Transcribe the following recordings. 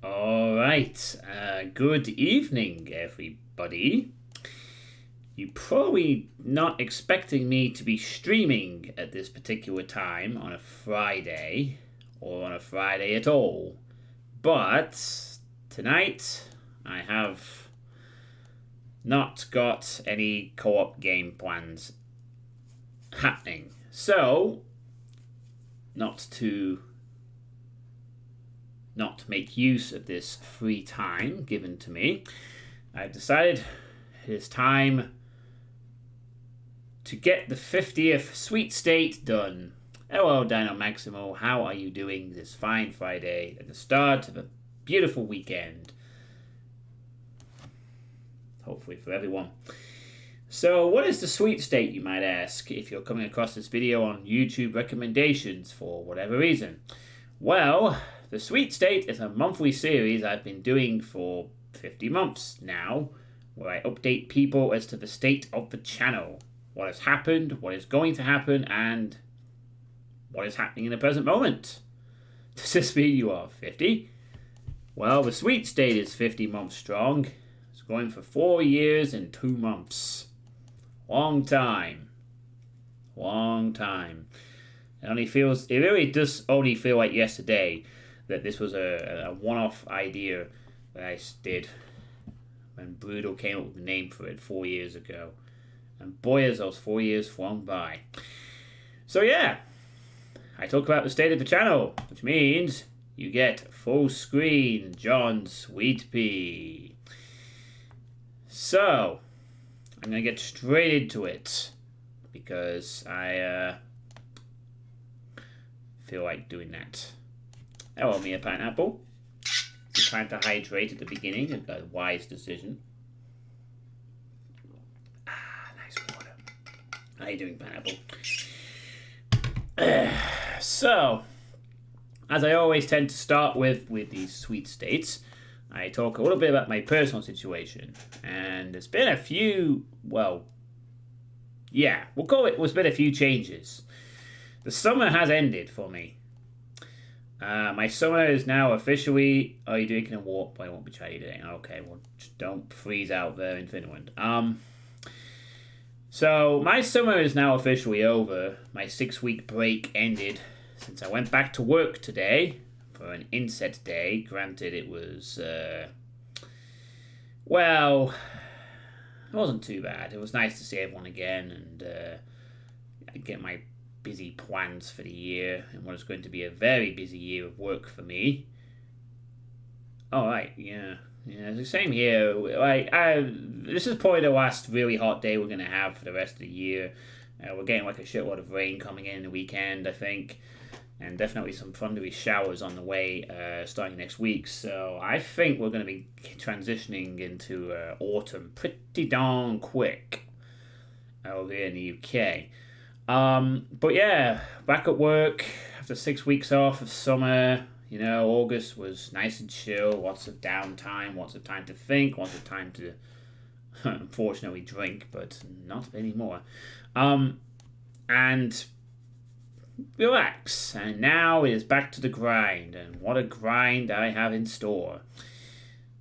All right. Good evening, everybody. You're probably not expecting me to be streaming at this particular time on a Friday or on a Friday at all. But tonight I have not got any co-op game plans happening. So, not to not make use of this free time given to me, I've decided it is time to get the 50th Sweet State done. Hello, Dino Maximo. How are you doing this fine Friday at the start of a beautiful weekend? Hopefully for everyone. So, what is the Sweet State, you might ask, if you're coming across this video on YouTube recommendations for whatever reason? Well, the Sweet State is a monthly series I've been doing for 50 months now, where I update people as to the state of the channel, what has happened, what is going to happen, and what is happening in the present moment. Does this mean you are 50? Well, the Sweet State is 50 months strong. It's going for 4 years and 2 months. Long time. Long time. It really does only feel like yesterday that this was a one-off idea that I did when Brutal came up with the name for it 4 years ago. And boy, has those 4 years flown by. So yeah, I talk about the state of the channel, which means you get full screen John Suitepee. So, I'm going to get straight into it because I feel like doing that. Hello, Mia Pineapple. Trying to hydrate at the beginning, a wise decision. Nice water. How you doing, Pineapple? So, as I always tend to start with these sweet states, I talk a little bit about my personal situation. And there's been a few, we'll call it, there's been a few changes. The summer has ended for me. My summer is now officially... Oh, you're drinking a walk, but I won't be trying today. Okay, well, just don't freeze out there in Finland. So, my summer is now officially over. My 6-week break ended since I went back to work today for an inset day. Granted, it was... it wasn't too bad. It was nice to see everyone again and get my busy plans for the year and what is going to be a very busy year of work for me. Alright, yeah, it's the same here. This is probably the last really hot day we're going to have for the rest of the year. We're getting like a shitload of rain coming in the weekend, I think, and definitely some thundery showers on the way starting next week. So I think we're going to be transitioning into autumn pretty darn quick over here in the UK. But yeah, back at work after 6 weeks off of summer. You know, August was nice and chill, lots of downtime, lots of time to think, lots of time to, unfortunately, drink, but not anymore. And relax. And now it is back to the grind, and what a grind I have in store.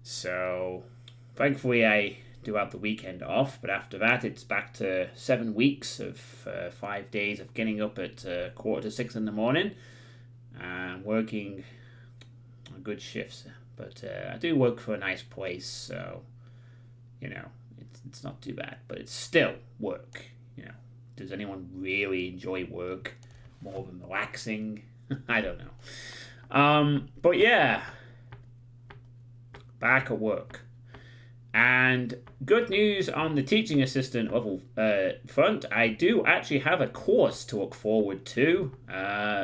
So, thankfully I do have the weekend off, but after that it's back to 7 weeks of 5 days of getting up at 5:45 in the morning and working on good shifts. But I do work for a nice place, so you know it's not too bad, but it's still work. You know, does anyone really enjoy work more than relaxing? I don't know. But yeah, back at work. And good news on the teaching assistant level front. I do actually have a course to look forward to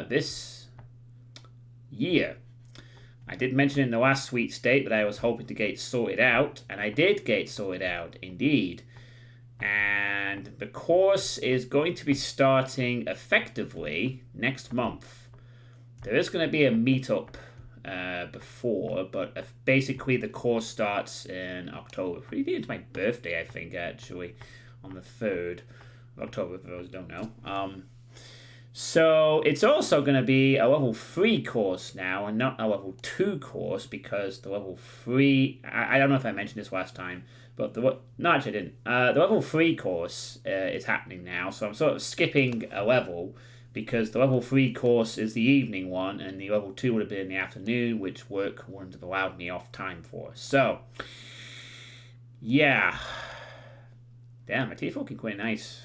this year. I did mention in the last Sweet State that I was hoping to get sorted out, and I did get sorted out, indeed. And the course is going to be starting effectively next month. There is going to be a meetup before, but basically the course starts in October. Pretty near to my birthday, I think, actually, on the 3rd of October, for those who don't know. So it's also going to be a level 3 course now and not a level 2 course, because the level 3, I don't know if I mentioned this last time, but no, actually I didn't. The level 3 course is happening now, so I'm sort of skipping a level because the level 3 course is the evening one and the level 2 would have been in the afternoon, which work wouldn't have allowed me off time for. So, yeah. Damn, my teeth are looking quite nice.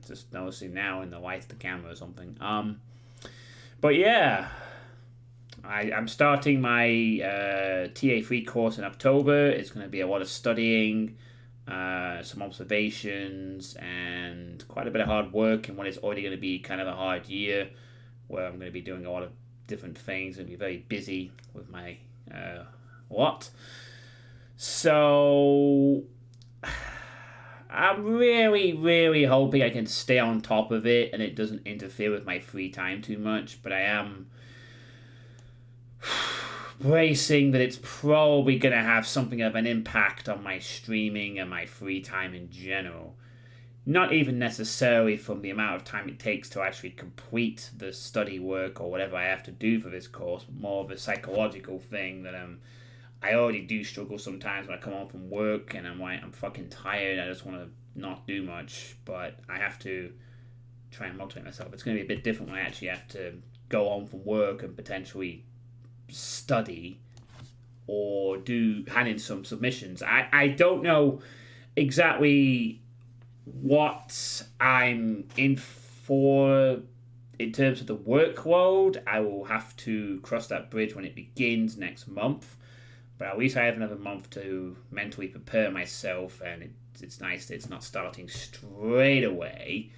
Just noticing now in the light of the camera or something. But yeah, I'm starting my TA3 course in October. It's going to be a lot of studying, some observations, and quite a bit of hard work in what is already going to be kind of a hard year, where I'm going to be doing a lot of different things and be very busy with my lot. So I'm really, really hoping I can stay on top of it and it doesn't interfere with my free time too much, but I am bracing that it's probably going to have something of an impact on my streaming and my free time in general. Not even necessarily from the amount of time it takes to actually complete the study work or whatever I have to do for this course, but more of a psychological thing that I already do struggle sometimes when I come home from work and I'm like, I'm fucking tired, I just want to not do much, but I have to try and motivate myself. It's going to be a bit different when I actually have to go home from work and potentially study or hand in some submissions. I don't know exactly what I'm in for in terms of the workload. I will have to cross that bridge when it begins next month. But at least I have another month to mentally prepare myself, and it's nice that it's not starting straight away.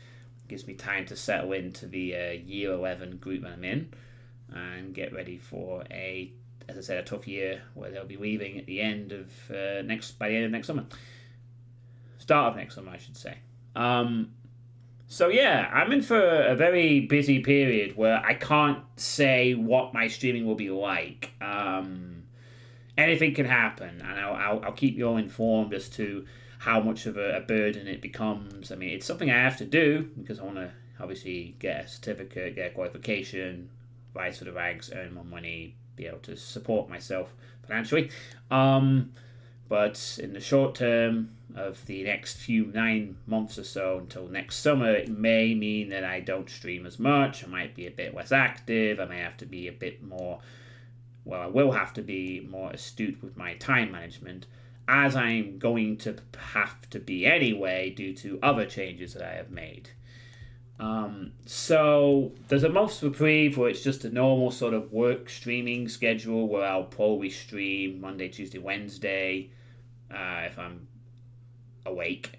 It gives me time to settle into the year 11 group that I'm in and get ready for as I said, a tough year where they'll be leaving at the end of by the end of next summer. Start of next summer, I should say. So yeah, I'm in for a very busy period where I can't say what my streaming will be like. Anything can happen, and I'll keep you all informed as to how much of a burden it becomes. I mean, it's something I have to do because I want to obviously get a certificate, get a qualification, rise for the ranks, earn more money, be able to support myself financially. But in the short term of the next 9 months or so until next summer, it may mean that I don't stream as much. I might be a bit less active. I may have to be a bit more... Well, I will have to be more astute with my time management, as I'm going to have to be anyway due to other changes that I have made. So there's a month's reprieve where it's just a normal sort of work streaming schedule where I'll probably stream Monday, Tuesday, Wednesday if I'm awake,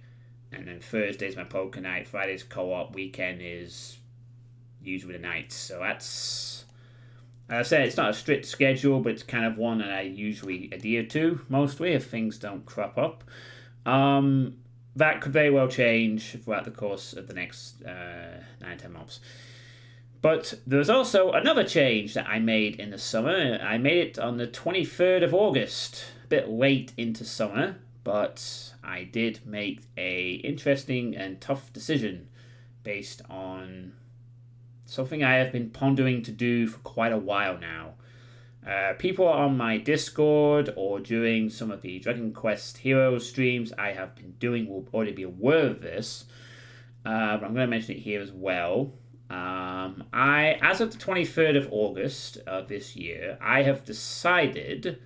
and then Thursday's my poker night, Friday's co-op, weekend is usually the nights. So that's... As I said, it's not a strict schedule, but it's kind of one that I usually adhere to, mostly, if things don't crop up. That could very well change throughout the course of the next 9-10 months. But there's also another change that I made in the summer. I made it on the 23rd of August, a bit late into summer, but I did make a interesting and tough decision based on something I have been pondering to do for quite a while now. People on my Discord or during some of the Dragon Quest Heroes streams I have been doing will already be aware of this, but I'm going to mention it here as well. As of the 23rd of August of this year, I have decided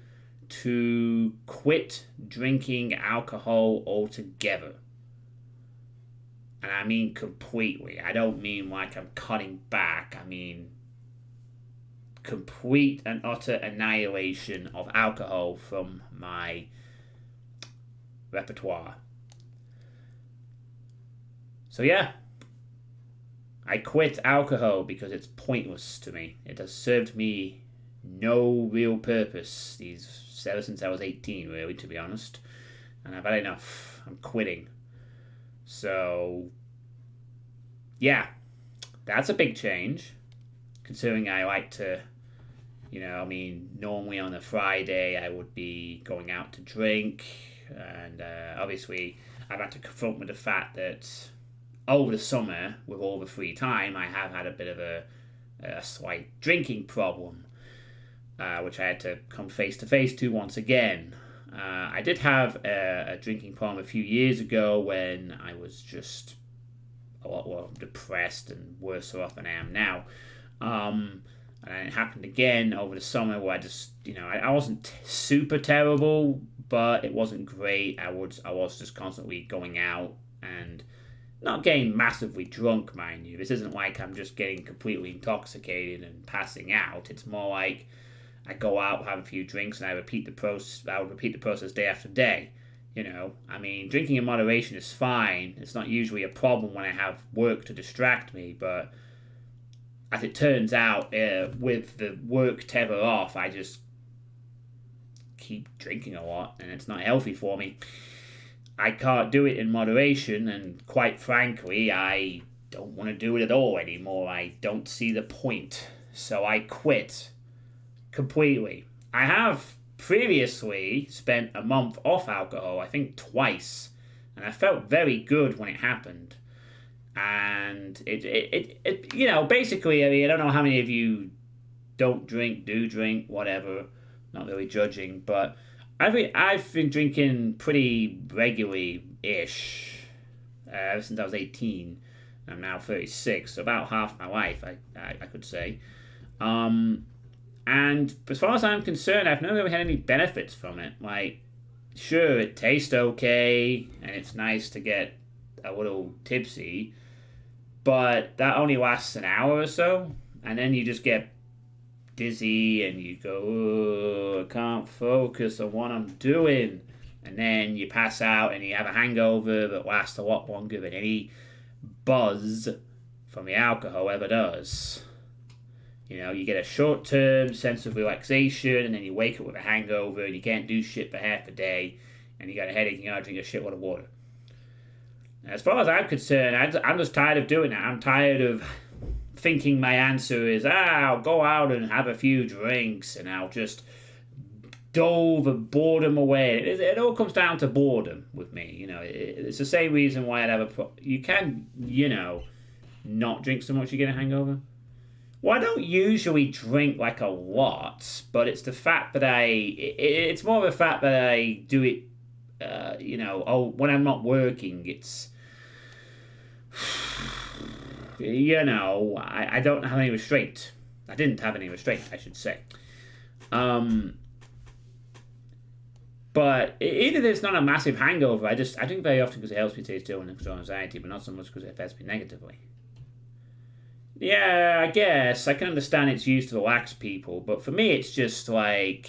to quit drinking alcohol altogether. And I mean completely. I don't mean like I'm cutting back. I mean complete and utter annihilation of alcohol from my repertoire. So yeah, I quit alcohol because it's pointless to me. It has served me no real purpose ever since I was 18, really, to be honest. And I've had enough. I'm quitting. So, yeah, that's a big change, considering I like to, normally on a Friday I would be going out to drink, and obviously I've had to confront with the fact that over the summer, with all the free time, I have had a bit of a slight drinking problem, which I had to come face to face to once again. I did have a drinking problem a few years ago when I was just a lot more depressed and worse off than I am now. And it happened again over the summer where I just, I wasn't super terrible, but it wasn't great. I was just constantly going out and not getting massively drunk, mind you. This isn't like I'm just getting completely intoxicated and passing out. It's more like I go out, have a few drinks, and I repeat the process day after day. Drinking in moderation is fine. It's not usually a problem when I have work to distract me, but as it turns out, with the work tether off, I just keep drinking a lot, and it's not healthy for me. I can't do it in moderation, and quite frankly, I don't want to do it at all anymore. I don't see the point, so I quit completely. I have previously spent a month off alcohol, I think twice, and I felt very good when it happened. And it basically, I don't know how many of you don't drink, do drink, whatever. Not really judging, but I've been drinking pretty regularly-ish ever since I was 18. I'm now 36, so about half my life, I could say. And as far as I'm concerned, I've never really had any benefits from it. Like, sure, it tastes okay, and it's nice to get a little tipsy, but that only lasts an hour or so, and then you just get dizzy and you go, oh, I can't focus on what I'm doing, and then you pass out and you have a hangover that lasts a lot longer than any buzz from the alcohol ever does. You get a short-term sense of relaxation, and then you wake up with a hangover and you can't do shit for half a day, and you got a headache and you gotta drink a shitload of water. As far as I'm concerned, I'm just tired of doing that. I'm tired of thinking my answer is, I'll go out and have a few drinks and I'll just dole the boredom away. It all comes down to boredom with me. It's the same reason why I'd have you can, not drink so much you get a hangover. Well, I don't usually drink like a lot, but it's the fact that it's more of the fact that I do it, when I'm not working, it's, I don't have any restraint. I didn't have any restraint, I should say. But either there's not a massive hangover, I drink very often because it helps me stay still and control anxiety, but not so much because it affects me negatively. Yeah, I guess. I can understand it's used to relax people, but for me it's just like,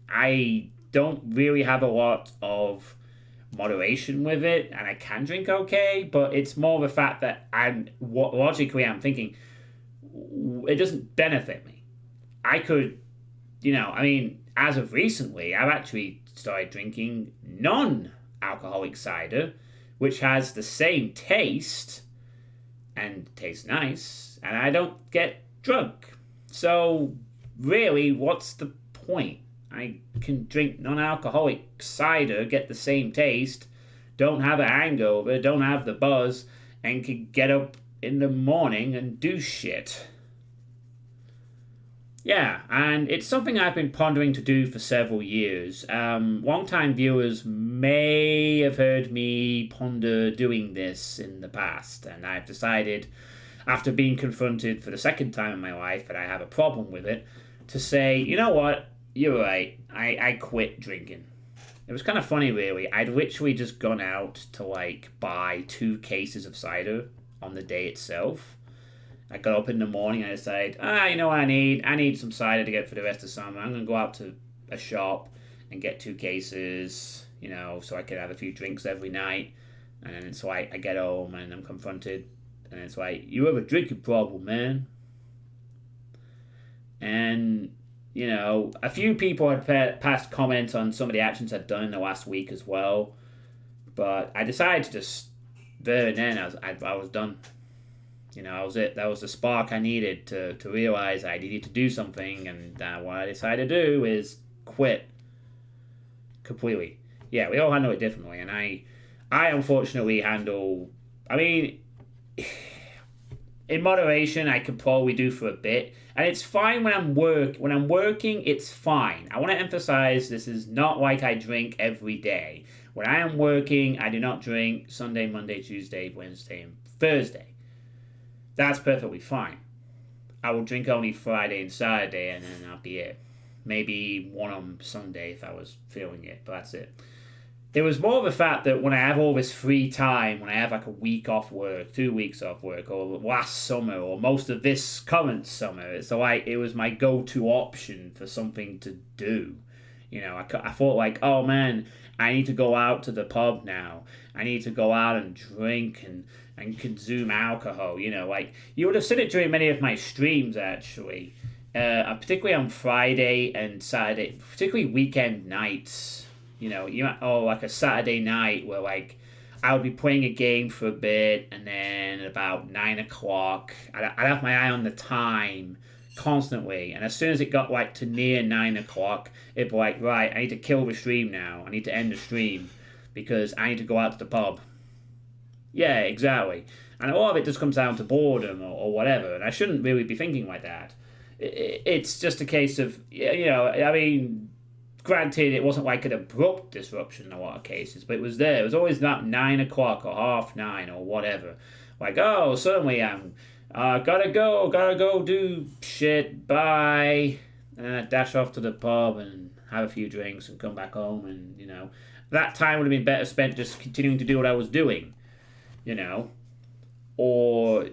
I don't really have a lot of moderation with it, and I can drink okay, but it's more the fact that I'm thinking it doesn't benefit me. I could, as of recently, I've actually started drinking non-alcoholic cider, which has the same taste and tastes nice, and I don't get drunk. So really, what's the point? I can drink non-alcoholic cider, get the same taste, don't have a hangover, don't have the buzz, and can get up in the morning and do shit. Yeah, and it's something I've been pondering to do for several years. Long-time viewers may have heard me ponder doing this in the past, and I've decided, after being confronted for the second time in my life that I have a problem with it, to say, you know what? You're right. I quit drinking. It was kind of funny, really. I'd literally just gone out to, buy 2 cases of cider on the day itself. I got up in the morning and I decided, you know what I need? I need some cider to get for the rest of summer. I'm going to go out to a shop and get 2 cases, so I can have a few drinks every night. And then it's like, I get home and I'm confronted. And it's like, you have a drinking problem, man. And a few people had passed comments on some of the actions I'd done in the last week as well, but I decided to just, there and then, I was done. That was it. That was the spark I needed to realize I needed to do something, and what I decided to do is quit completely. Yeah, we all handle it differently, and I unfortunately handle, in moderation, I could probably do for a bit, and it's fine when I'm working. It's fine. I want to emphasize this is not like I drink every day. When I am working, I do not drink Sunday, Monday, Tuesday, Wednesday, and Thursday. That's perfectly fine. I will drink only Friday and Saturday, and then that'll be it. Maybe one on Sunday if I was feeling it, but that's it. It was more of the fact that when I have all this free time, when I have like a week off work, 2 weeks off work, or last summer, or most of this current summer, it's like it was my go-to option for something to do. You know, I thought like, oh man, I need to go out to the pub now. I need to go out and drink and consume alcohol. You know, like you would have seen it during many of my streams actually, particularly on Friday and Saturday, particularly weekend nights. You know, like a Saturday night where like I would be playing a game for a bit, and then at about 9 o'clock, I'd have my eye on the time constantly, and as soon as it got like to near 9 o'clock, it'd be like, right, I need to kill the stream now. I need to end the stream because I need to go out to the pub. Yeah, exactly. And a lot of it just comes down to boredom or whatever, and I shouldn't really be thinking like that. It's just a case of, you know, I mean, granted, it wasn't like an abrupt disruption in a lot of cases, but it was there. It was always about 9 o'clock or 9:30 or whatever. Like, oh, suddenly I'm gotta go do shit, bye. And then I'd dash off to the pub and have a few drinks and come back home, and, you know, that time would have been better spent just continuing to do what I was doing, you know, or,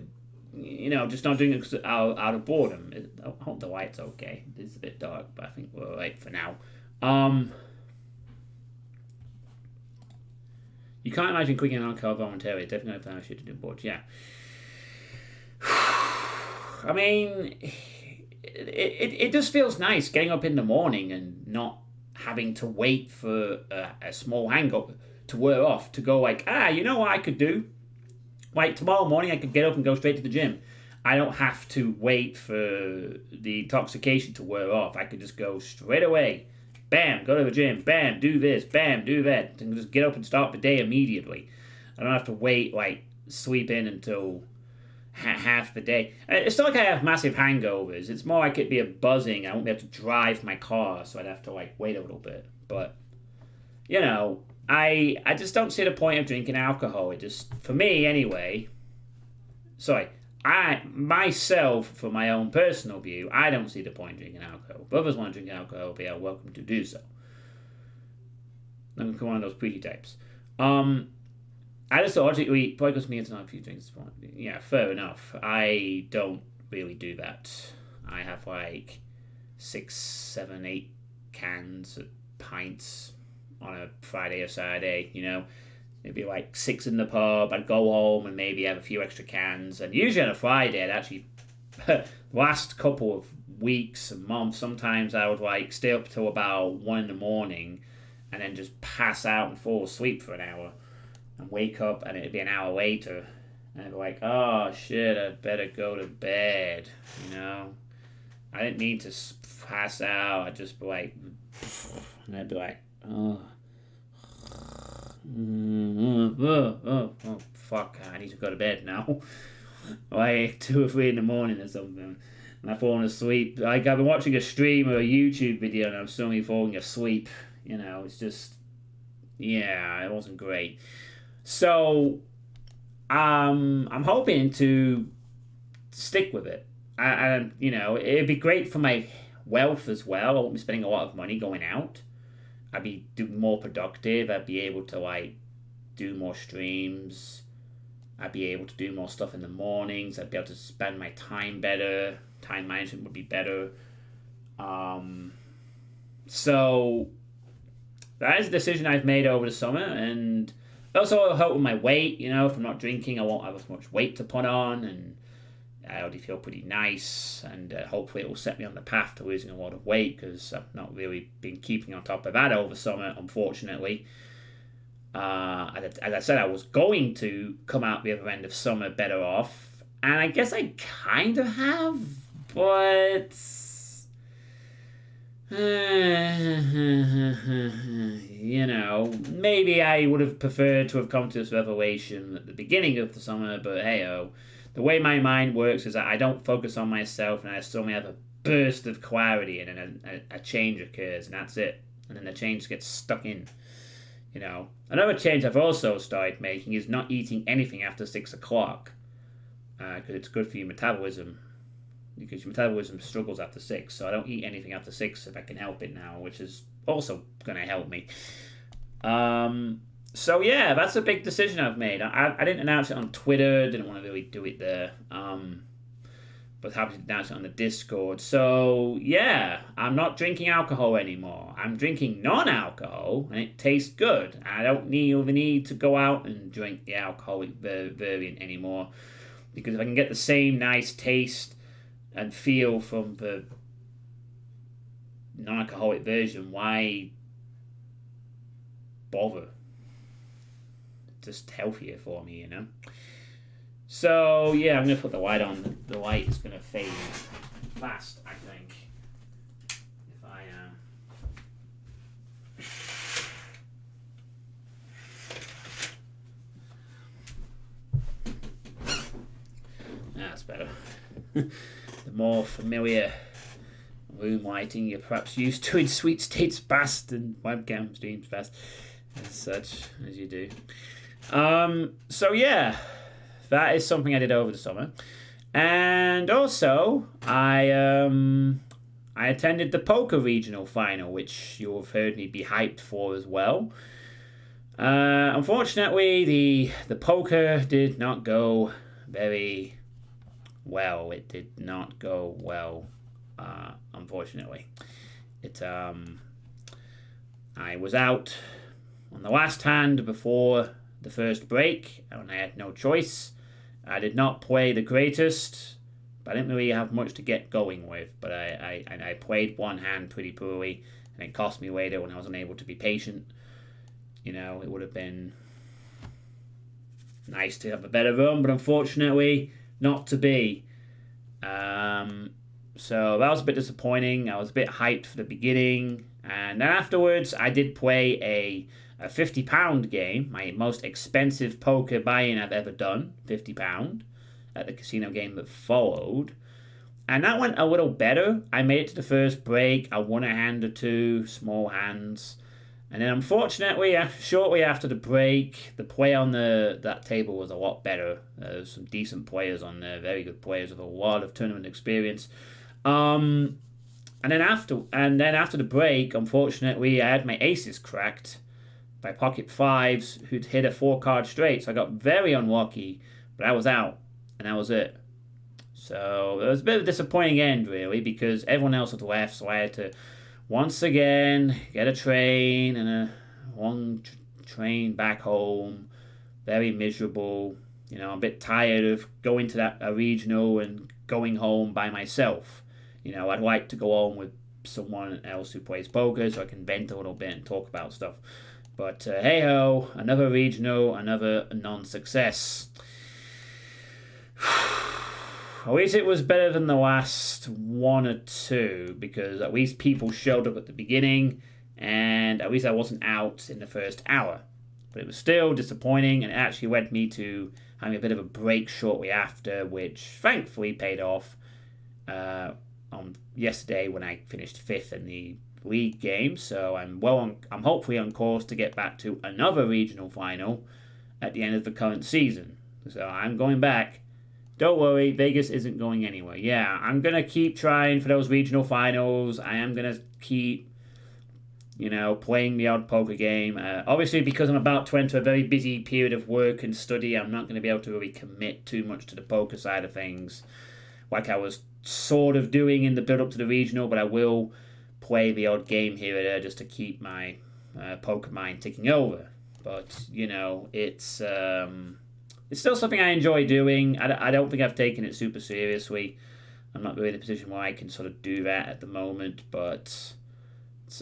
you know, just not doing it out of boredom. I hope the light's okay. It's a bit dark, but I think we're alright for now. You can't imagine quitting alcohol voluntarily. Definitely plan shit to do boards. Yeah. I mean, it just feels nice getting up in the morning and not having to wait for a small hang-up to wear off to go like, you know what I could do? Like tomorrow morning I could get up and go straight to the gym. I don't have to wait for the intoxication to wear off. I could just go straight away. Bam, go to the gym. Bam, do this. Bam, do that. And just get up and start the day immediately. I don't have to wait, like, sleep in until half the day. It's not like I have massive hangovers. It's more like it'd be a buzzing. I won't be able to drive my car, so I'd have to, like, wait a little bit. But, you know, I just don't see the point of drinking alcohol. It just, for me anyway, myself, for my own personal view, I don't see the point in drinking alcohol. If others want to drink alcohol, they are welcome to do so. I'm going to come on those pretty types. I just thought, logically, probably because me, it's not a few drinks. Yeah, fair enough. I don't really do that. I have like 6, 7, 8 cans of pints on a Friday or Saturday, you know. It'd be like 6 in the pub. I'd go home and maybe have a few extra cans. And usually on a Friday, I'd actually, last couple of weeks and months, sometimes I would like stay up till about 1 in the morning and then just pass out and fall asleep for an hour and wake up, and it'd be an hour later. And I'd be like, oh shit, I'd better go to bed, you know. I didn't mean to pass out. I'd just be like, and I'd be like, oh. Fuck, I need to go to bed now. Like 2 or 3 in the morning or something, and I've fallen asleep. Like, I've been watching a stream or a YouTube video and I'm suddenly falling asleep. You know, it's just, yeah, it wasn't great. So, I'm hoping to stick with it. I you know, it'd be great for my wealth as well. I won't be spending a lot of money going out. I'd be more productive. I'd be able to, like, do more streams. I'd be able to do more stuff in the mornings. I'd be able to spend my time better. Time management would be better. So that is a decision I've made over the summer, and also it'll help with my weight. You know, if I'm not drinking, I won't have as much weight to put on, and I already feel pretty nice, and hopefully it will set me on the path to losing a lot of weight, because I've not really been keeping on top of that over summer, unfortunately. As I said, I was going to come out the other end of summer better off, and I guess I kind of have, but you know, maybe I would have preferred to have come to this revelation at the beginning of the summer, but hey-oh. The way my mind works is that I don't focus on myself, and I suddenly have a burst of clarity, and then a change occurs, and that's it. And then the change gets stuck in. You know, another change I've also started making is not eating anything after 6 o'clock, because it's good for your metabolism. Because your metabolism struggles after 6, so I don't eat anything after 6 if I can help it now, which is also going to help me. So yeah, that's a big decision I've made. I didn't announce it on Twitter, didn't want to really do it there, but happy to announce it on the Discord. So yeah, I'm not drinking alcohol anymore. I'm drinking non-alcohol, and it tastes good. I don't need to go out and drink the alcoholic variant anymore, because if I can get the same nice taste and feel from the non-alcoholic version, why bother? Just healthier for me, you know. So yeah, I'm gonna put the light on. The light is gonna fade fast, I think. If I that's better. The more familiar room lighting you're perhaps used to in Sweet States past and webcam streams past, as such as you do. So yeah, that is something I did over the summer, and also I attended the poker regional final, which you'll have heard me be hyped for as well. Unfortunately, the poker did not go very well. It did not go well. Unfortunately, I was out on the last hand before the first break, and I had no choice. I did not play the greatest, but I didn't really have much to get going with. But I played one hand pretty poorly, and it cost me later when I was unable to be patient. You know, it would have been nice to have a better run, but unfortunately, not to be. So that was a bit disappointing. I was a bit hyped for the beginning, and then afterwards I did play a £50 game, my most expensive poker buy-in I've ever done, £50, at the casino game that followed. And that went a little better. I made it to the first break. I won a hand or two, small hands. And then unfortunately, shortly after the break, the play on that table was a lot better. There was some decent players on there, very good players with a lot of tournament experience. And then after the break, unfortunately, I had my aces cracked by pocket fives who'd hit a 4-card straight. So I got very unlucky, but I was out, and that was it. So it was a bit of a disappointing end, really, because everyone else had left, so I had to once again get a train and a long train back home. Very miserable. You know, I'm a bit tired of going to that regional and going home by myself. You know, I'd like to go home with someone else who plays poker so I can vent a little bit and talk about stuff. But hey-ho, another regional, another non-success. At least it was better than the last one or two, because at least people showed up at the beginning, and at least I wasn't out in the first hour. But it was still disappointing, and it actually led me to having a bit of a break shortly after, which thankfully paid off on yesterday when I finished 5th in the league game. So I'm hopefully on course to get back to another regional final at the end of the current season. So I'm going back. Don't worry, Vegas isn't going anywhere. Yeah, I'm going to keep trying for those regional finals. I am going to keep, playing the odd poker game. Obviously, because I'm about to enter a very busy period of work and study, I'm not going to be able to really commit too much to the poker side of things, like I was sort of doing in the build-up to the regional, but I will play the odd game here and there just to keep my poker mind ticking over. But, it's still something I enjoy doing. I don't think I've taken it super seriously. I'm not really in a position where I can sort of do that at the moment, but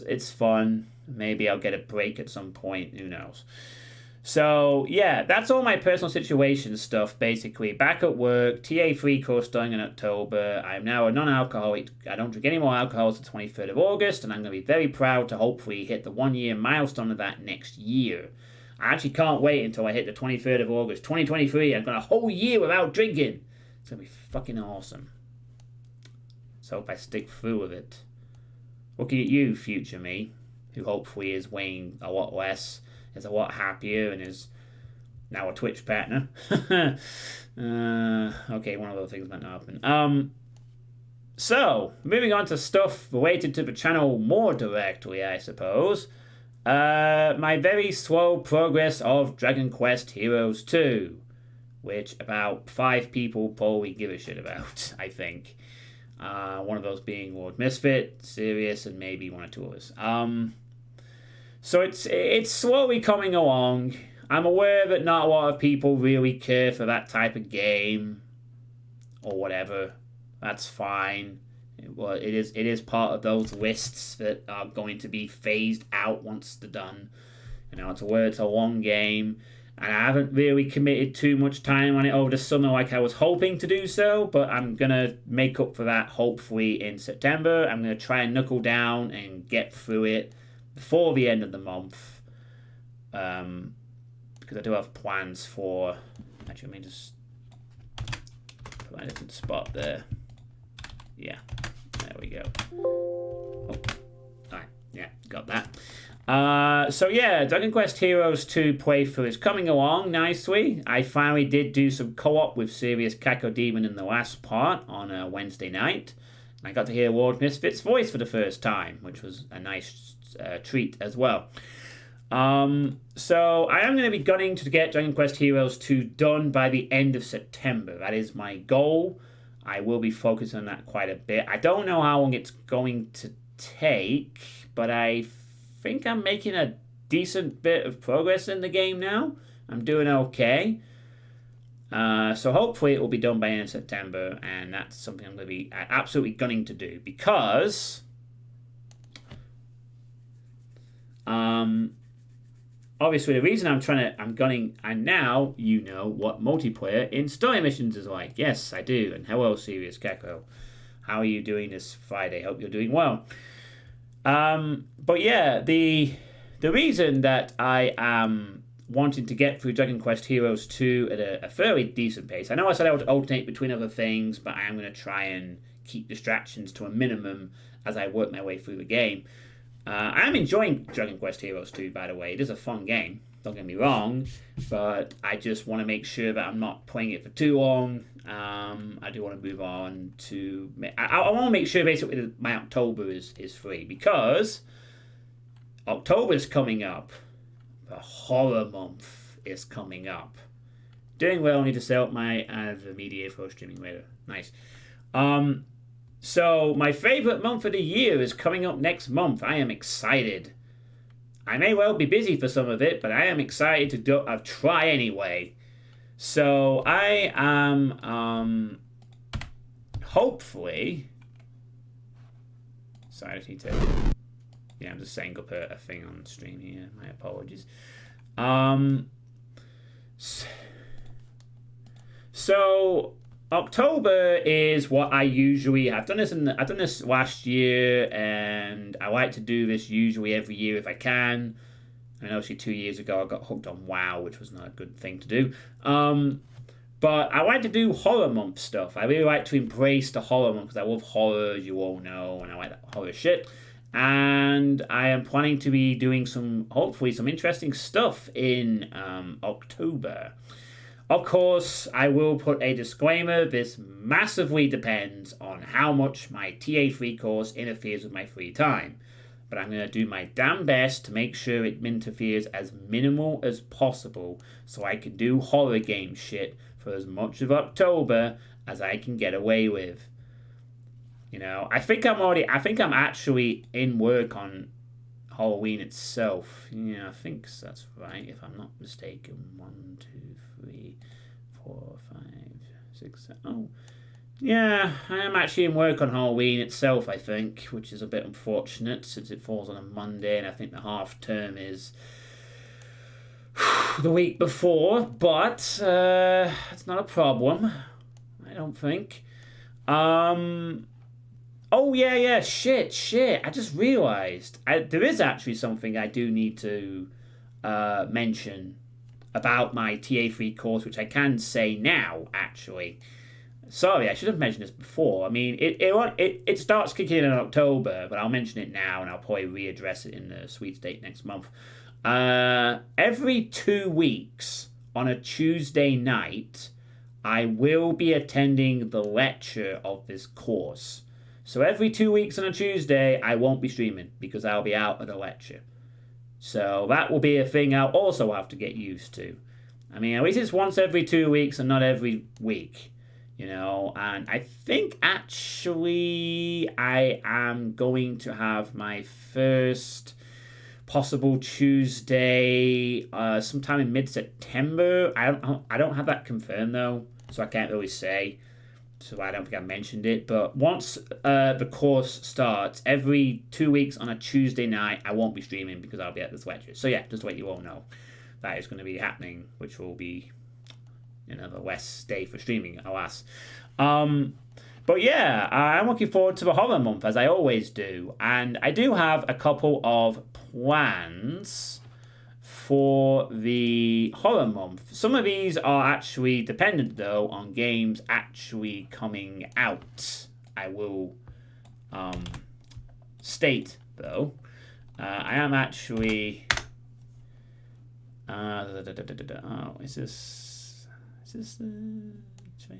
it's fun. Maybe I'll get a break at some point. Who knows? So, yeah, that's all my personal situation stuff, basically. Back at work, TA free course starting in October. I'm now a non-alcoholic. I don't drink any more alcohol until the 23rd of August, and I'm going to be very proud to hopefully hit the 1-year milestone of that next year. I actually can't wait until I hit the 23rd of August, 2023. I've got a whole year without drinking. It's going to be fucking awesome. So I hope I stick through with it. Looking at you, future me, who hopefully is weighing a lot less, is a lot happier, and is now a Twitch partner. Okay, one of those things might not happen. So, moving on to stuff related to the channel more directly, I suppose. My very slow progress of Dragon Quest Heroes 2, which about 5 people probably give a shit about, I think. One of those being Lord Misfit, Sirius, and maybe 1 or 2 others. So it's slowly coming along. I'm aware that not a lot of people really care for that type of game, or whatever. That's fine. Well, it is part of those lists that are going to be phased out once they're done. You know, it's a long game, and I haven't really committed too much time on it over the summer like I was hoping to do so, but I'm going to make up for that hopefully in September. I'm going to try and knuckle down and get through it before the end of the month, because I do have plans for... Actually, let me just put my different spot there. Yeah, there we go. Oh, alright, yeah, got that. So yeah, Dragon Quest Heroes 2 playthrough is coming along nicely. I finally did do some co-op with Sirius Cacodemon in the last part on a Wednesday night. I got to hear Lord Misfit's voice for the first time, which was a nice treat as well. So I am going to be gunning to get Dragon Quest Heroes 2 done by the end of September. That is my goal. I will be focusing on that quite a bit. I don't know how long it's going to take, but I think I'm making a decent bit of progress in the game now. I'm doing okay. So hopefully it will be done by the end of September, and that's something I'm going to be absolutely gunning to do, because obviously the reason and now you know what multiplayer in story missions is like. Yes, I do. And hello, Sirius Gecko. How are you doing this Friday? Hope you're doing well. But yeah, the reason that I am wanting to get through Dragon Quest Heroes 2 at a fairly decent pace. I know I said I would alternate between other things, but I am going to try and keep distractions to a minimum as I work my way through the game. I am enjoying Dragon Quest Heroes 2, by the way. It is a fun game, don't get me wrong, but I just want to make sure that I'm not playing it for too long. I do want to move on to... I want to make sure basically that my October is free, because October is coming up. The horror month is coming up. Doing well, need to set up my media for streaming later. Nice. So, my favourite month of the year is coming up next month. I am excited. I may well be busy for some of it, but I am excited to try anyway. So, I am, hopefully... Sorry, I just need to... Yeah, I'm just setting up a thing on stream here. My apologies. So... October is what I usually... I've done this last year, and I like to do this usually every year if I can. I mean, obviously 2 years ago I got hooked on WoW, which was not a good thing to do. But I like to do horror month stuff. I really like to embrace the horror month, because I love horror, as you all know, and I like that horror shit. And I am planning to be doing hopefully some interesting stuff in October. Of course, I will put a disclaimer. This massively depends on how much my TA free course interferes with my free time. But I'm going to do my damn best to make sure it interferes as minimal as possible, so I can do horror game shit for as much of October as I can get away with. You know, I think I'm actually in work on Halloween itself. Yeah, I think that's right, if I'm not mistaken. 1, 2, 3, 4, 5, 6, 7. Oh, yeah, I am actually in work on Halloween itself, I think, which is a bit unfortunate since it falls on a Monday, and I think the half term is the week before, but it's not a problem. I don't think. Oh yeah. Shit. I just realised there is actually something I do need to mention about my TA3 course, which I can say now. Actually, sorry, I should have mentioned this before. I mean, it starts kicking in October, but I'll mention it now, and I'll probably readdress it in the Sweet State next month. Every 2 weeks on a Tuesday night, I will be attending the lecture of this course. So every 2 weeks on a Tuesday, I won't be streaming because I'll be out at a lecture. So that will be a thing I'll also have to get used to. I mean, at least it's once every 2 weeks and not every week, you know. And I think actually I am going to have my first possible Tuesday sometime in mid-September. I don't have that confirmed though, so I can't really say. So I don't think I mentioned it. But once the course starts, every 2 weeks on a Tuesday night, I won't be streaming because I'll be at this lecture. So yeah, just to let you all know, that is going to be happening, which will be another less day for streaming, alas. But yeah, I'm looking forward to the horror month, as I always do. And I do have a couple of plans for the horror month. Some of these are actually dependent, though, on games actually coming out. I will state, though. I am actually... oh, is this the trailer?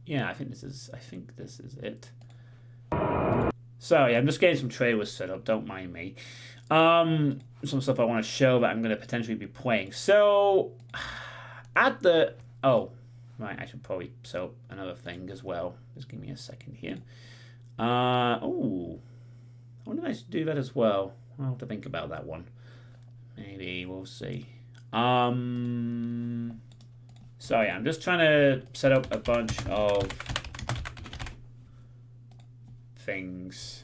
Yeah, I think this is it. Sorry, I'm just getting some trailers set up, don't mind me. Some stuff I want to show that I'm going to potentially be playing. So, at the... oh, right, I should probably set up another thing as well. Just give me a second here. Oh, I wonder if I should do that as well. I'll have to think about that one. Maybe, we'll see. Sorry, I'm just trying to set up a bunch of things.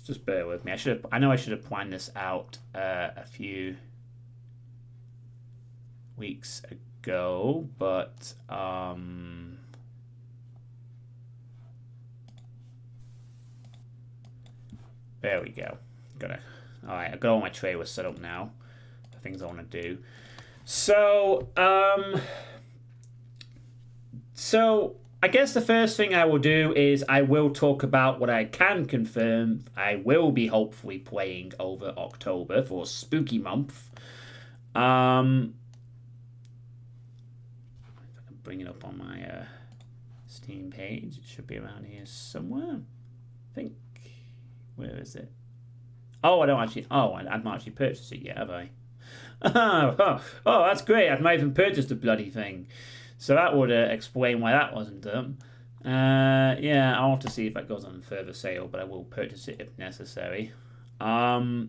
Just bear with me. I know I should have planned this out a few weeks ago, but there we go. Alright, I've got all my trailers set up now. The things I want to do. So I guess the first thing I will do is I will talk about what I can confirm I will be hopefully playing over October for Spooky Month. If I can bring it up on my Steam page, it should be around here somewhere. I think. Where is it? Oh, I don't actually. Oh, I've not actually purchased it yet, have I? Oh, that's great. I've not even purchased the bloody thing. So that would explain why that wasn't done. Yeah, I'll have to see if that goes on further sale, but I will purchase it if necessary. Yeah.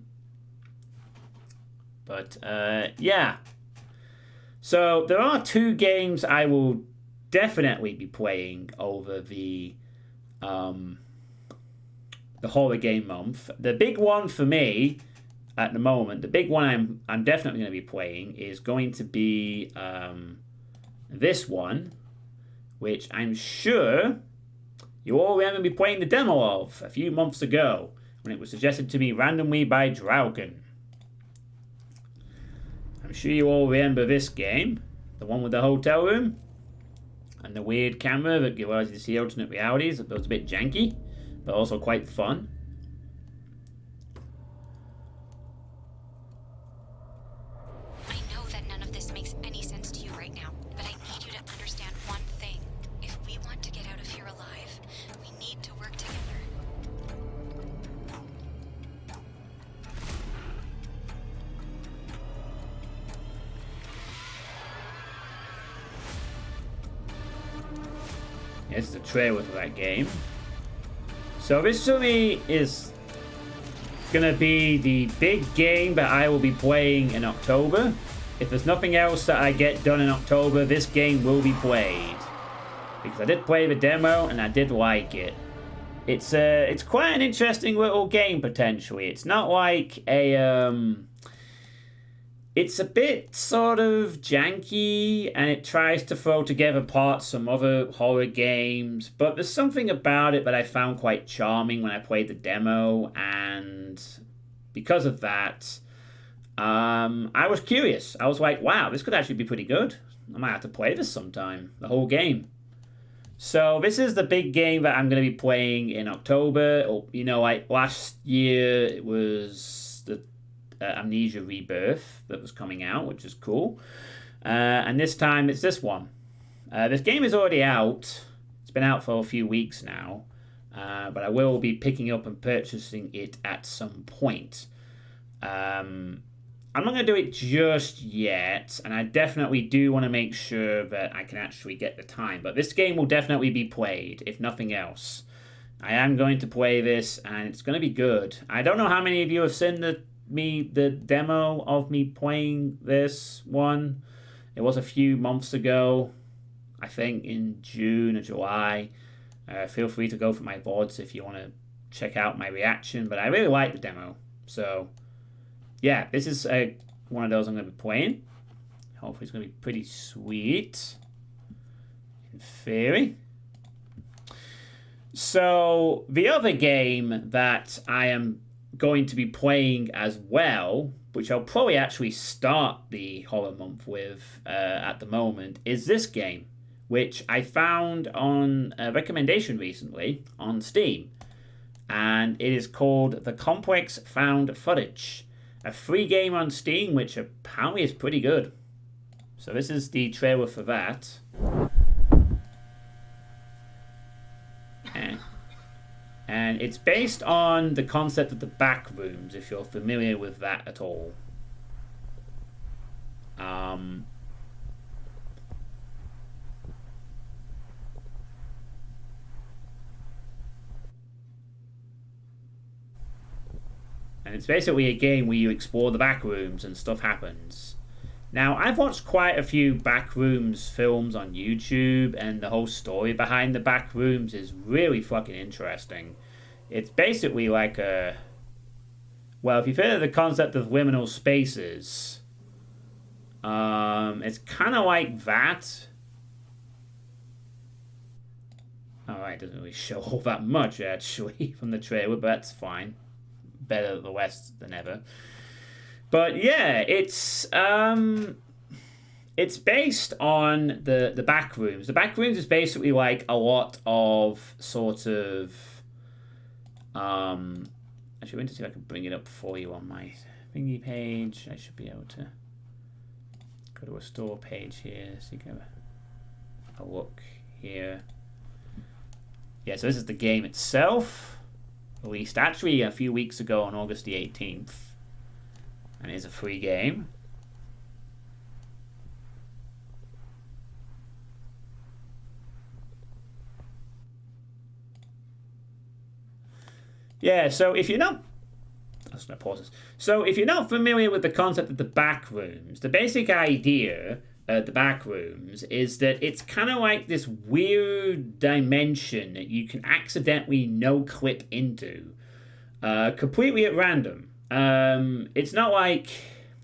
So there are 2 games I will definitely be playing over the horror game month. The big one for me at the moment, the big one I'm definitely going to be playing is going to be this one, which I'm sure you all remember me playing the demo of a few months ago when it was suggested to me randomly by Draugen. I'm sure you all remember this game, the one with the hotel room and the weird camera that allows you to see alternate realities. That was a bit janky, but also quite fun. I know that none of this makes any sense to you right now, but I need you to understand one thing. If we want to get out of here alive, we need to work together. This is the trailer for that game. So this to me is gonna be the big game that I will be playing in October. If there's nothing else that I get done in October, this game will be played. because I did play the demo and I did like it. It's quite an interesting little game potentially. It's not like a it's a bit sort of janky, and it tries to throw together parts from other horror games, but there's something about it that I found quite charming when I played the demo, and because of that, I was curious. I was like, wow, this could actually be pretty good. I might have to play this sometime, the whole game. So this is the big game that I'm going to be playing in October. Or, you know, like last year it was the Amnesia Rebirth that was coming out, which is cool. And this time it's this one. This game is already out. It's been out for a few weeks now. But I will be picking up and purchasing it at some point. I'm not going to do it just yet, and I definitely do want to make sure that I can actually get the time. But this game will definitely be played, if nothing else. I am going to play this, and it's going to be good. I don't know how many of you have seen the demo of me playing this one. It was a few months ago, I think in June or July. Feel free to go for my VODs if you want to check out my reaction, but I really like the demo, so... yeah, this is one of those I'm going to be playing. Hopefully it's going to be pretty sweet. In theory. So, the other game that I am going to be playing as well, which I'll probably actually start the horror month with at the moment, is this game, which I found on a recommendation recently on Steam. And it is called The Complex Found Footage. A free game on Steam, which apparently is pretty good. So this is the trailer for that. And it's based on the concept of the back rooms, if you're familiar with that at all. And it's basically a game where you explore the back rooms and stuff happens. Now, I've watched quite a few back rooms films on YouTube, and the whole story behind the back rooms is really fucking interesting. It's basically like a... well, if you've heard of the concept of liminal spaces, it's kind of like that. Alright, it doesn't really show all that much, actually, from the trailer, but that's fine. Better at the West than ever. But yeah, it's based on the back rooms. The back rooms is basically like a lot of sort of actually, I want to see if I can bring it up for you on my thingy page. I should be able to go to a store page here so you can have a look here. Yeah, so this is the game itself. Released actually a few weeks ago on August the 18th. And it is a free game. Yeah, so if you're not... I was going to pause this. So if you're not familiar with the concept of the back rooms, the basic idea the back rooms is that it's kind of like this weird dimension that you can accidentally no-clip into. Completely at random. It's not like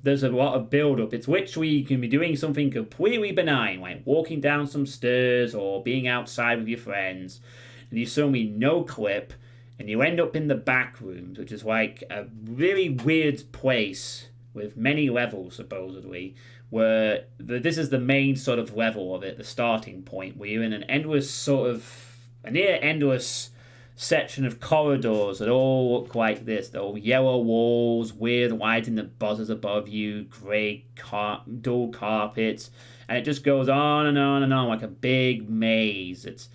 there's a lot of build-up. It's literally you can be doing something completely benign, like walking down some stairs or being outside with your friends, and you suddenly no-clip, and you end up in the back rooms, which is like a really weird place with many levels, supposedly, where this is the main sort of level of it, the starting point, where you're in an endless sort of, a near endless section of corridors that all look like this. They're all yellow walls, weird lighting that buzzes above you, grey dual carpets, and it just goes on and on and on like a big maze. It's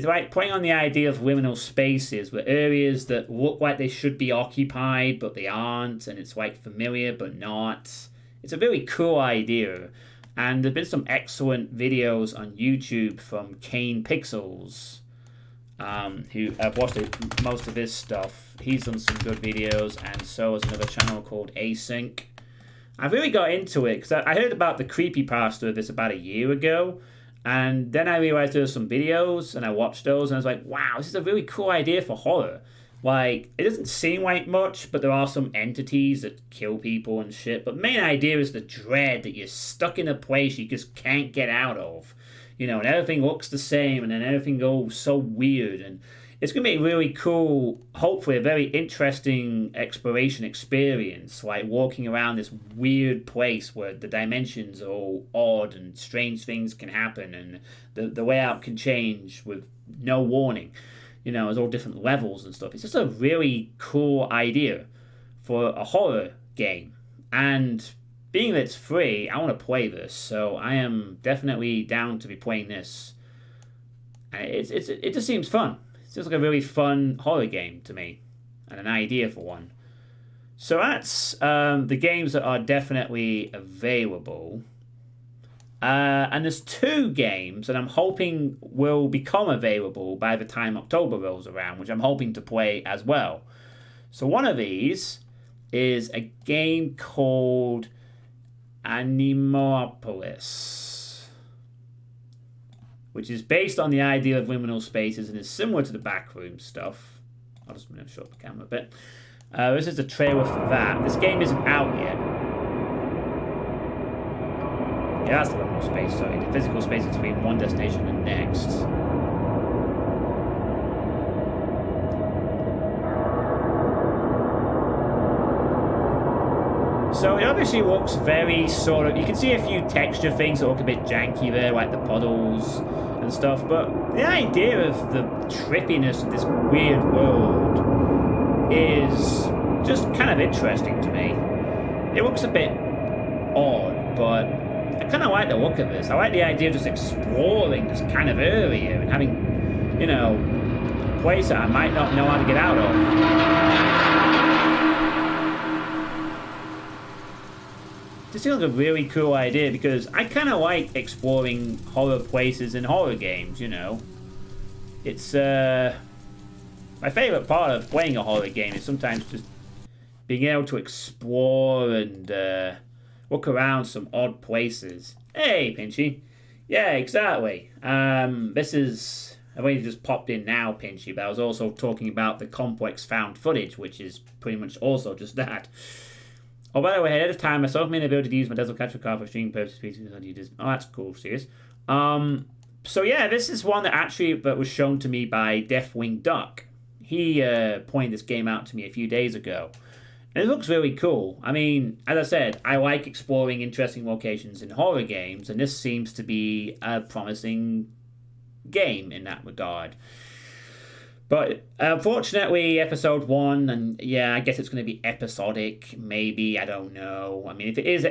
like playing on the idea of liminal spaces, where areas that look like they should be occupied but they aren't, and it's like familiar but not. It's a really cool idea, and there've been some excellent videos on YouTube from Kane Pixels, who I've watched most of his stuff. He's done some good videos, and so has another channel called Async. I really got into it because I heard about the creepypasta of this about a year ago, And then I realized there were some videos, and I watched those, and I was like, wow, this is a really cool idea for horror. Like, it doesn't seem like much, but there are some entities that kill people and shit. But the main idea is the dread that you're stuck in a place you just can't get out of. You know, and everything looks the same, and then everything goes so weird. And it's going to be a really cool, hopefully a very interesting exploration experience, like walking around this weird place where the dimensions are all odd and strange things can happen, and the layout can change with no warning. You know, there's all different levels and stuff. It's just a really cool idea for a horror game. And being that it's free, I want to play this. So I am definitely down to be playing this. And it just seems fun. It seems like a really fun horror game to me. And an idea for one. So that's the games that are definitely available. And there's 2 games that I'm hoping will become available by the time October rolls around, which I'm hoping to play as well. So one of these is a game called Animopolis, which is based on the idea of liminal spaces and is similar to the backroom stuff. I'll just show up the camera a bit. This is the trailer for that. This game isn't out yet. Yeah, that's the liminal space, sorry. The physical space between one destination and next. So it obviously looks very sort of... You can see a few texture things that look a bit janky there, like the puddles and stuff. But the idea of the trippiness of this weird world is just kind of interesting to me. It looks a bit odd, but I kind of like the look of this. I like the idea of just exploring this kind of area and having, you know, a place that I might not know how to get out of. This seems like a really cool idea because I kind of like exploring horror places in horror games, you know. It's, my favourite part of playing a horror game is sometimes just being able to explore and, look around some odd places. Hey, Pinchy. Yeah, exactly. This is... I've only just popped in now, Pinchy, but I was also talking about the complex found footage, which is pretty much also just that. Oh, by the way, ahead of time, I saw my ability to use my Desert Capture card for streaming purposes. Oh, that's cool, serious. So yeah, this is one that actually was shown to me by Deathwing Duck. He pointed this game out to me a few days ago. And it looks really cool. I mean, as I said, I like exploring interesting locations in horror games, and this seems to be a promising game in that regard. But unfortunately, episode 1, and yeah, I guess it's going to be episodic, maybe, I don't know. I mean, if it is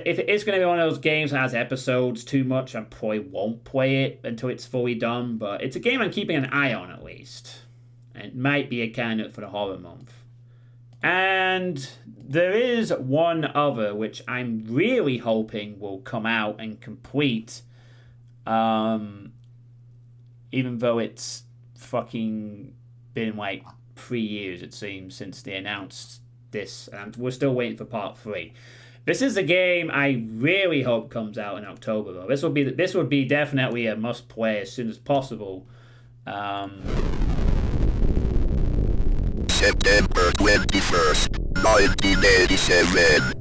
going to be one of those games that has episodes too much, I probably won't play it until it's fully done, but it's a game I'm keeping an eye on, at least. And it might be a candidate for the horror month. And there is one other which I'm really hoping will come out and complete, even though it's fucking been like 3 years, it seems, since they announced this, and we're still waiting for part 3. This is a game I really hope comes out in October, though. This would be definitely a must play as soon as possible. September 21st, 1987.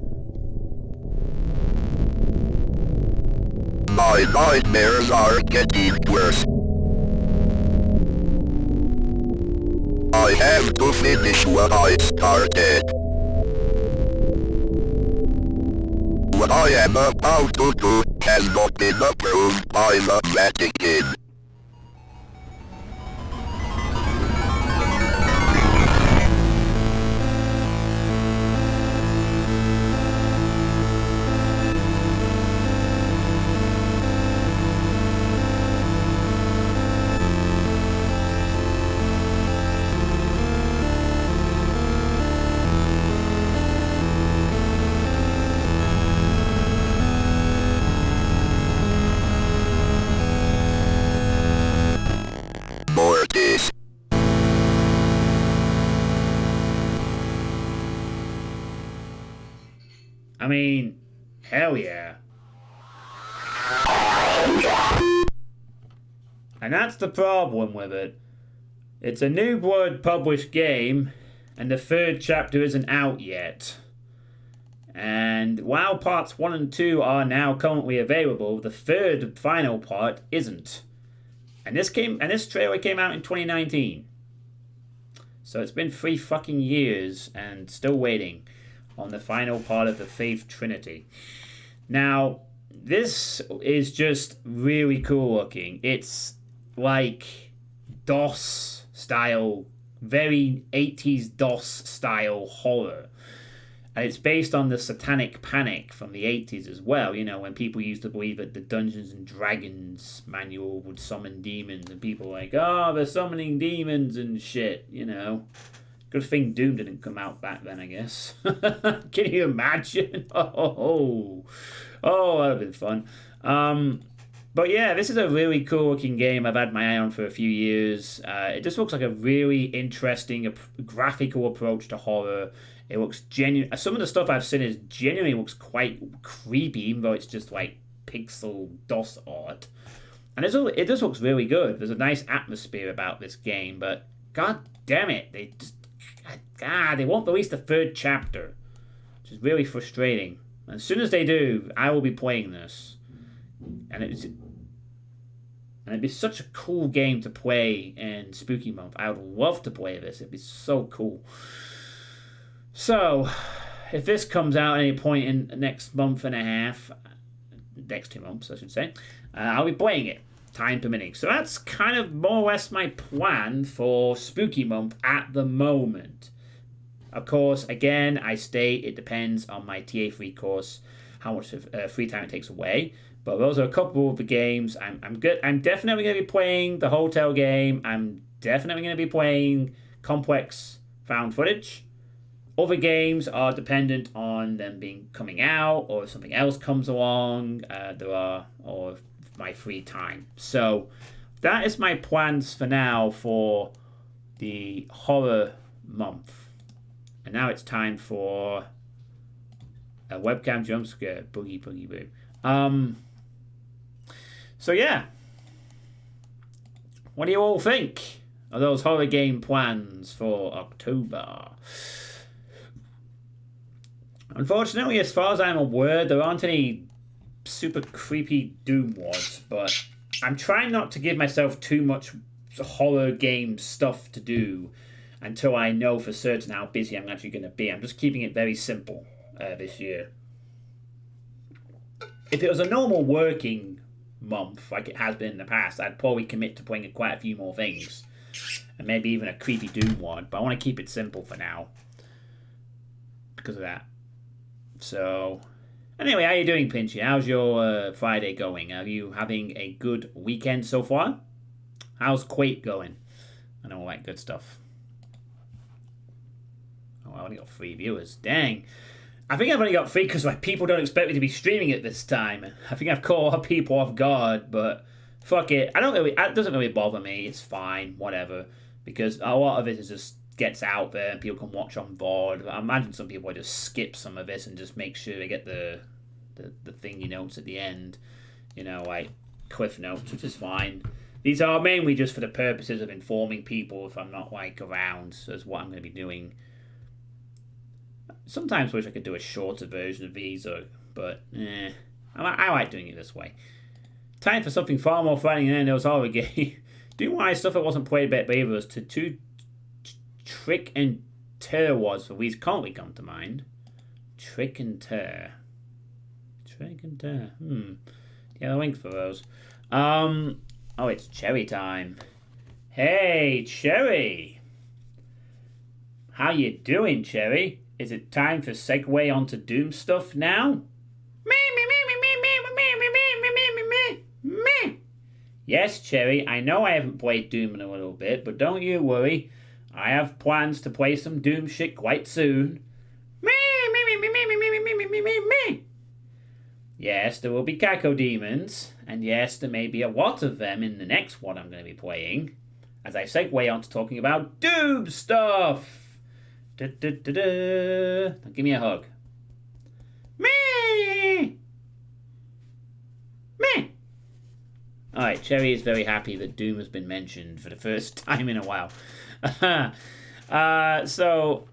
My nightmares are getting worse. I have to finish what I started. What I am about to do has not been approved by the Vatican. I mean, hell yeah. And that's the problem with it. It's a New Blood published game, and the 3rd chapter isn't out yet. And while parts 1 and 2 are now currently available, the 3rd final part isn't. And this trailer came out in 2019. So it's been 3 fucking years and still waiting on the final part of the Faith Trinity. Now, this is just really cool looking. It's like DOS style, very 80s DOS style horror. And it's based on the Satanic Panic from the 80s as well. You know, when people used to believe that the Dungeons and Dragons manual would summon demons. And people were like, oh, they're summoning demons and shit, you know. Good thing Doom didn't come out back then, I guess. Can you imagine? Oh, that would have been fun. But yeah, this is a really cool looking game I've had my eye on for a few years. It just looks like a really interesting graphical approach to horror. It looks genuine. Some of the stuff I've seen is genuinely looks quite creepy, even though it's just like pixel DOS art. And it just looks really good. There's a nice atmosphere about this game, but god damn it, they won't release the 3rd chapter, which is really frustrating. And as soon as they do, I will be playing this. And it'd be such a cool game to play in Spooky Month. I would love to play this. It'd be so cool. So, if this comes out at any point in the next month and a half, next 2 months, I should say, I'll be playing it, time permitting. So that's kind of more or less my plan for Spooky Month at the moment. Of course, again, I state it depends on my TA3 course, how much free time it takes away. But those are a couple of the games. I'm definitely going to be playing the hotel game. I'm definitely going to be playing Complex Found Footage. Other games are dependent on them coming out, or if something else comes along, or my free time. So that is my plans for now for the horror month. And now it's time for a webcam jump scare, boogie boogie boo. So yeah, what do you all think of those horror game plans for October? Unfortunately, as far as I'm aware, there aren't any super creepy Doom ones, but I'm trying not to give myself too much horror game stuff to do until I know for certain how busy I'm actually going to be. I'm just keeping it very simple this year. If it was a normal working month, like it has been in the past, I'd probably commit to playing quite a few more things. And maybe even a creepy Doom one, but I want to keep it simple for now. Because of that. So, anyway, how are you doing, Pinchy? How's your Friday going? Are you having a good weekend so far? How's Quake going? And all that good stuff. Oh, I only got 3 viewers. Dang. I think I've only got 3 because people don't expect me to be streaming it this time. I think I've caught a lot of people off guard, but fuck it. It doesn't really bother me. It's fine, whatever. Because a lot of it is just gets out there and people can watch on board. I imagine some people will just skip some of this and just make sure they get the thingy notes at the end, you know, like cliff notes, which is fine. These are mainly just for the purposes of informing people if I'm not like around, so that's what I'm going to be doing. Sometimes I wish I could do a shorter version of these, but I like doing it this way. Time for something far more frightening than those horror games. Do why stuff that wasn't played by others to 2 Trick and Terror was for these currently come to mind. Trick and Terror. Yeah, a link for those. Oh, it's Cherry time. Hey, Cherry. How you doing, Cherry? Is it time for segue onto Doom stuff now? Yes, Cherry, I know I haven't played Doom in a little bit, but don't you worry. I have plans to play some Doom shit quite soon. Yes, there will be cacodemons, and yes, there may be a lot of them in the next one I'm going to be playing, as I segue on to talking about Doom stuff. Now give me a hug. Alright, Cherry is very happy that Doom has been mentioned for the first time in a while. Let's have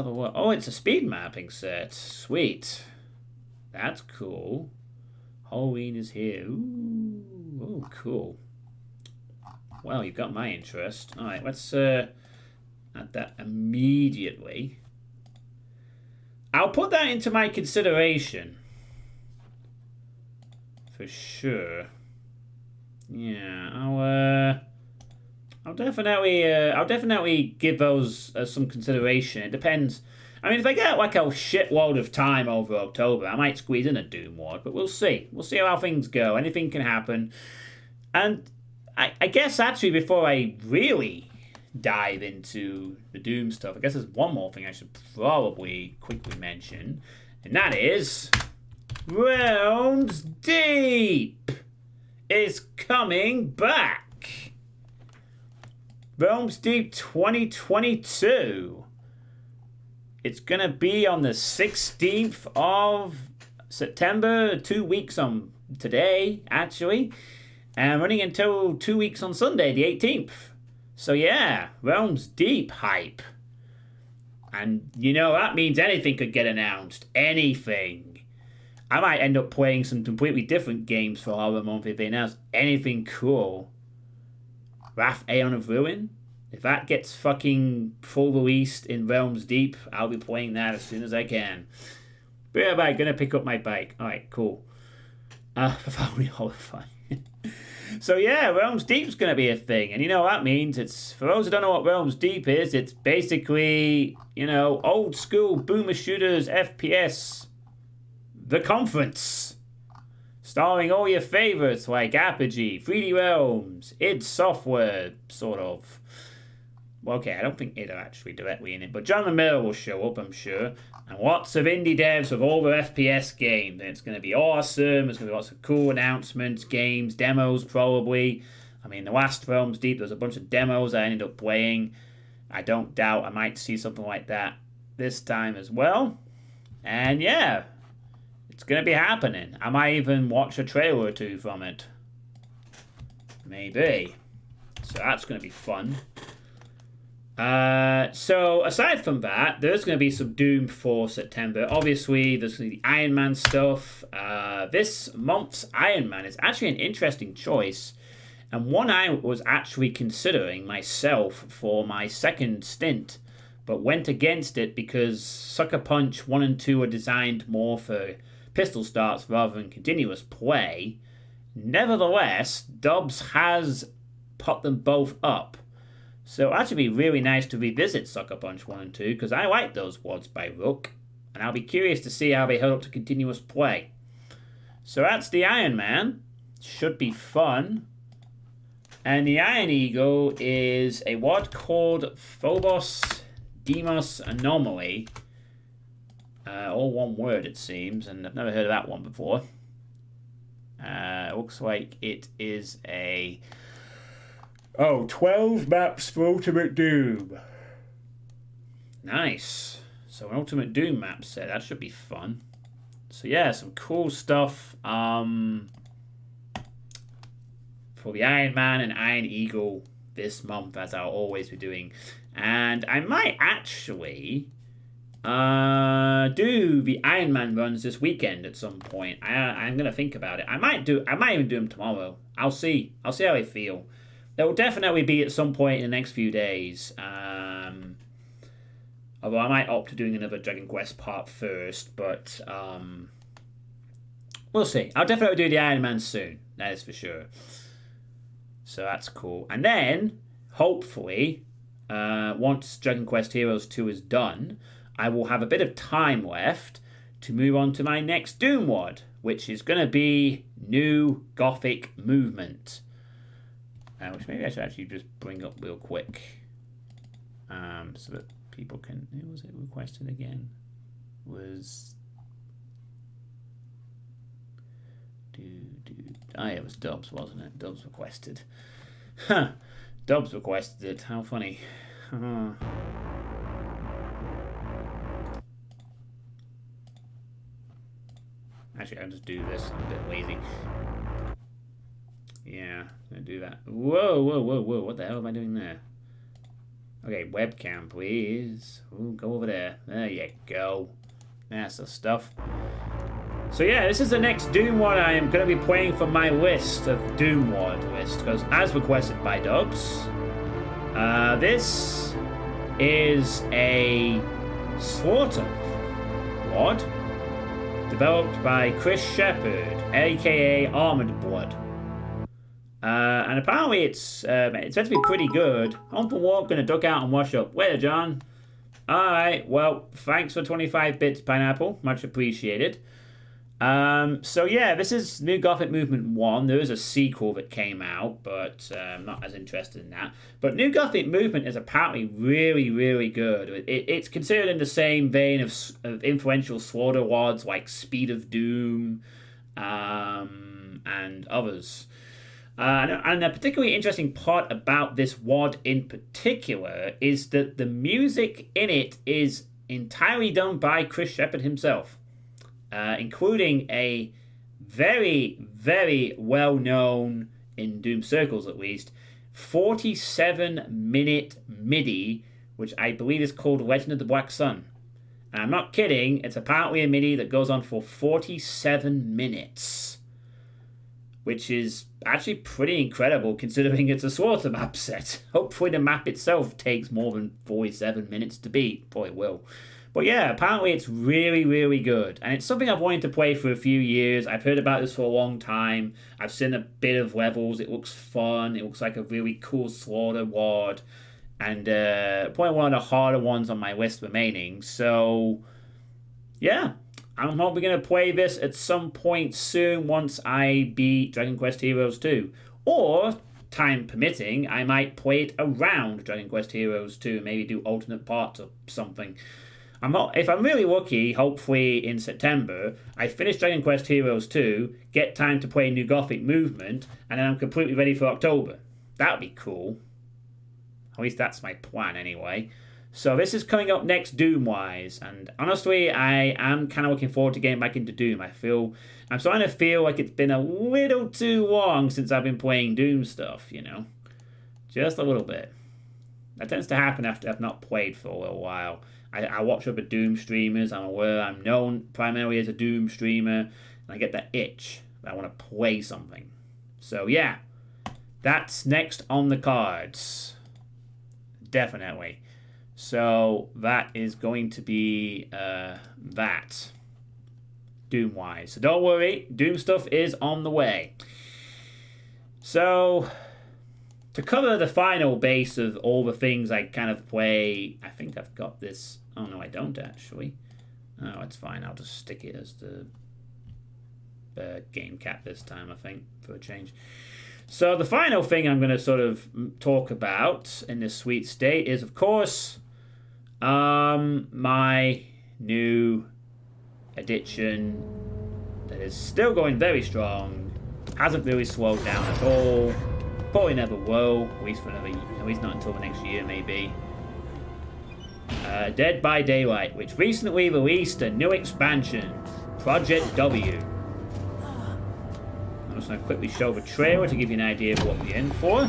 a look. Oh, it's a speed mapping set. Sweet. That's cool. Halloween is here. Ooh, oh, cool. Well, you've got my interest. Alright, let's add that immediately. I'll put that into my consideration. For sure. Yeah, I'll definitely give those some consideration. It depends. I mean, if I get like a shitload of time over October, I might squeeze in a Doom Ward, but we'll see. We'll see how things go. Anything can happen. And I guess actually before I really dive into the Doom stuff, I guess there's one more thing I should probably quickly mention, and that is Realms Deep is coming back. Realms Deep 2022. It's gonna be on the 16th of September, 2 weeks on today, actually, and running until 2 weeks on Sunday, the 18th. So yeah, Realms Deep hype. And you know, that means anything could get announced. Anything. I might end up playing some completely different games for Horror Month if they announce anything cool. Wrath Aeon of Ruin? If that gets fucking full released in Realms Deep, I'll be playing that as soon as I can. But yeah, I'm gonna pick up my bike. Alright, cool. Profoundly horrifying. So yeah, Realms Deep's gonna be a thing, and you know what that means? It's, for those who don't know what Realms Deep is, it's basically, you know, old school boomer shooters FPS. The Conference. Starring all your favorites like Apogee, 3D Realms, id Software, sort of. Well, okay, I don't think id are actually directly in it, but John Miller will show up, I'm sure. And lots of indie devs with all their FPS games. And it's going to be awesome. There's going to be lots of cool announcements, games, demos probably. I mean, the last Realms Deep, there's a bunch of demos I ended up playing. I don't doubt I might see something like that this time as well. And yeah, it's going to be happening. I might even watch a trailer or two from it. Maybe. So that's going to be fun. So aside from that, there's going to be some Doom for September. Obviously, there's going to be the Iron Man stuff. This month's Iron Man is actually an interesting choice, and one I was actually considering myself for my second stint, but went against it because Sucker Punch 1 and 2 are designed more for pistol starts rather than continuous play. Nevertheless, Dubs has put them both up. So it'll actually be really nice to revisit Sucker Punch 1 and 2, because I like those wads by Rook, and I'll be curious to see how they hold up to continuous play. So that's the Iron Man. Should be fun. And the Iron Eagle is a wad called Phobos Deimos Anomaly. All one word, it seems, and I've never heard of that one before. Looks like it is a... 12 maps for Ultimate Doom. Nice. So an Ultimate Doom map set. That should be fun. So yeah, some cool stuff for the Iron Man and Iron Eagle this month, as I'll always be doing. And I might actually do the Iron Man runs this weekend at some point. I'm gonna think about it. I might even do them tomorrow. I'll see how I feel. There will definitely be at some point in the next few days. Although I might opt to doing another Dragon Quest part first, but we'll see. I'll definitely do the Iron Man soon. That is for sure. So that's cool. And then, hopefully, once Dragon Quest Heroes 2 is done, I will have a bit of time left to move on to my next Doom Wad, which is going to be New Gothic Movement. Which maybe I should actually just bring up real quick, so that people can... Who was it requested again? It was Dubs, wasn't it? Dubs requested. Huh. Dubs requested it. How funny. Actually, I'll just do this. I'm a bit lazy. do that. Whoa, whoa, whoa, whoa. What the hell am I doing there? Okay, webcam, please. Ooh, go over there. There you go. That's the stuff. So yeah, this is the next Doom one I am going to be playing from my list of Doom Wad list, because as requested by Dubs, this is a Slaughter Wad developed by Chris Shepard, aka Armored Blood. And apparently it's meant to be pretty good. Home from work, gonna duck out and wash up. Later, John. Alright, well, thanks for 25 bits, Pineapple. Much appreciated. So yeah, this is New Gothic Movement 1. There is a sequel that came out, but I'm not as interested in that. But New Gothic Movement is apparently really, really good. It's considered in the same vein of influential Slaughter Wads like Speed of Doom and others. And a particularly interesting part about this WOD in particular is that the music in it is entirely done by Chris Shepard himself, including a very, very well-known, in Doom circles at least, 47-minute MIDI, which I believe is called Legend of the Black Sun. And I'm not kidding, it's apparently a MIDI that goes on for 47 minutes. Which is actually pretty incredible considering it's a Slaughter map set. Hopefully the map itself takes more than 47 minutes to beat. Probably will. But yeah, apparently it's really, really good. And it's something I've wanted to play for a few years. I've heard about this for a long time. I've seen a bit of levels. It looks fun. It looks like a really cool Slaughter Ward. And probably one of the harder ones on my list remaining. So, yeah. I'm hoping going to play this at some point soon once I beat Dragon Quest Heroes 2. Or, time permitting, I might play it around Dragon Quest Heroes 2. Maybe do alternate parts or something. If I'm really lucky, hopefully in September, I finish Dragon Quest Heroes 2, get time to play New Gothic Movement, and then I'm completely ready for October. That would be cool. At least that's my plan anyway. So this is coming up next Doom-wise, and honestly, I am kind of looking forward to getting back into Doom. I'm starting to feel like it's been a little too long since I've been playing Doom stuff, you know? Just a little bit. That tends to happen after I've not played for a little while. I watch other Doom streamers, I'm aware I'm known primarily as a Doom streamer, and I get that itch that I want to play something. So yeah, that's next on the cards. Definitely. So that is going to be that, Doom-wise. So don't worry, Doom stuff is on the way. So, to cover the final base of all the things I kind of play, I think I've got this. Oh no, I don't actually. Oh, it's fine. I'll just stick it as the game cap this time, I think, for a change. So the final thing I'm going to sort of talk about in this sweet state is, of course, my new addiction that is still going very strong, hasn't really slowed down at all, probably never will, at least not until the next year maybe. Dead by Daylight, which recently released a new expansion, Project W. I'm just going to quickly show the trailer to give you an idea of what we're in for.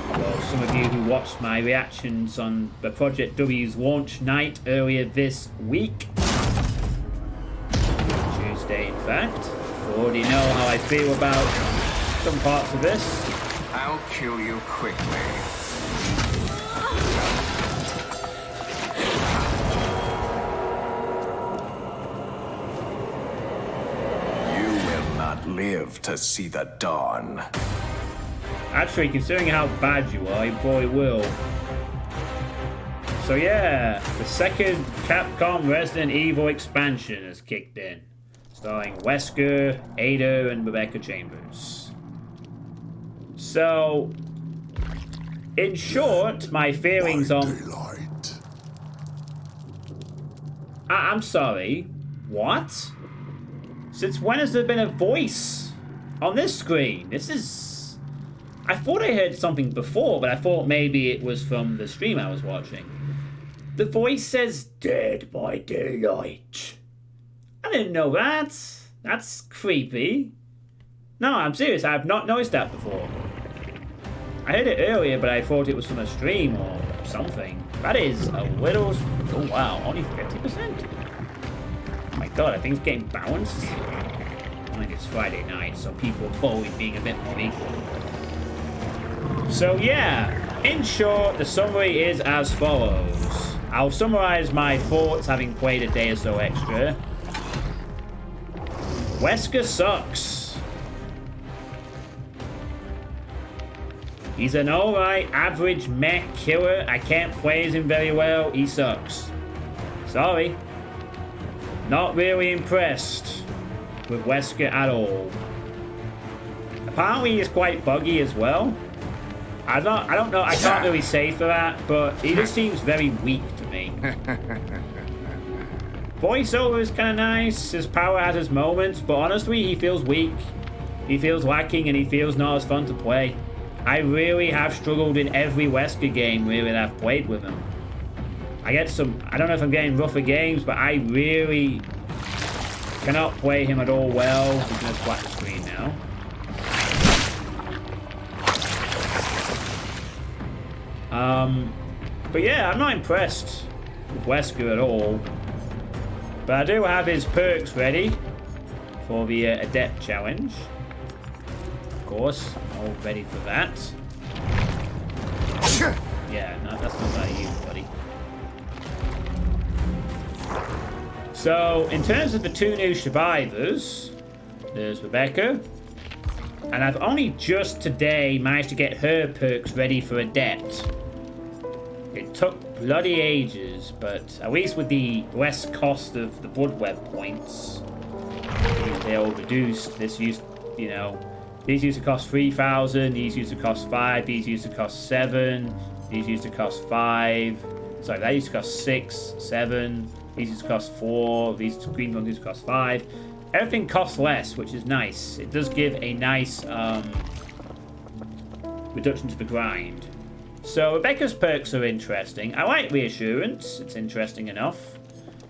Well, some of you who watched my reactions on the Project W's launch night earlier this week, Tuesday in fact, already know how I feel about some parts of this. I'll kill you quickly. You will not live to see the dawn. Actually, considering how bad you are, you probably will. So yeah, the second Capcom Resident Evil expansion has kicked in, starring Wesker, Ada, and Rebecca Chambers. So, in short, my feelings on... I'm sorry, what? Since when has there been a voice on this screen? This is... I thought I heard something before, but I thought maybe it was from the stream I was watching. The voice says, Dead by Daylight. I didn't know that. That's creepy. No, I'm serious. I have not noticed that before. I heard it earlier, but I thought it was from a stream or something. That is a little... Oh, wow. Only 50%? Oh my god, I think it's getting balanced. I think it's Friday night, so people are always being a bit more equal. So, yeah. In short, the summary is as follows. I'll summarize my thoughts having played a day or so extra. Wesker sucks. He's an alright, average mech killer. I can't play as him very well. He sucks. Sorry. Not really impressed with Wesker at all. Apparently he's quite buggy as well. I don't know. I can't really say for that, but he just seems very weak to me. Voiceover is kind of nice. His power has his moments, but honestly, he feels weak. He feels lacking, and he feels not as fun to play. I really have struggled in every Wesker game really that I've played with him. I don't know if I'm getting rougher games, but I really cannot play him at all well. I'm going to splat the screen now. But yeah, I'm not impressed with Wesker at all. But I do have his perks ready for the Adept Challenge. Of course, I'm all ready for that. Yeah, no, that's not like you, buddy. So, in terms of the two new survivors, there's Rebecca. And I've only just today managed to get her perks ready for Adept. It took bloody ages, but at least with the less cost of the blood web points, they're all reduced. This used, you know, these used to cost 3,000, these used to cost 5, these used to cost 7, these used to cost 5. Sorry, that used to cost 6, 7, these used to cost 4, these green ones used to cost 5. Everything costs less, which is nice. It does give a nice reduction to the grind. So Rebecca's perks are interesting. I like Reassurance. It's interesting enough.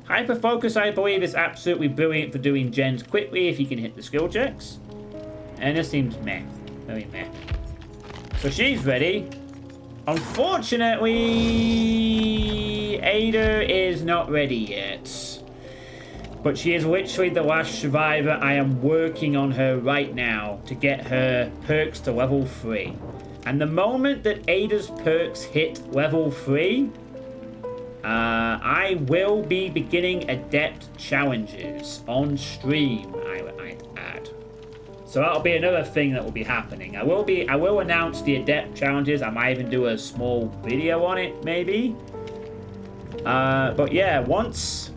Hyper Focus, I believe, is absolutely brilliant for doing gens quickly if you can hit the skill checks. And this seems meh. Very meh. So she's ready. Unfortunately, Ada is not ready yet. But she is literally the last survivor. I am working on her right now to get her perks to level 3. And the moment that Ada's perks hit level 3, I will be beginning Adept Challenges on stream, I might add. So that'll be another thing that will be happening. I will announce the Adept Challenges. I might even do a small video on it, maybe. But yeah, once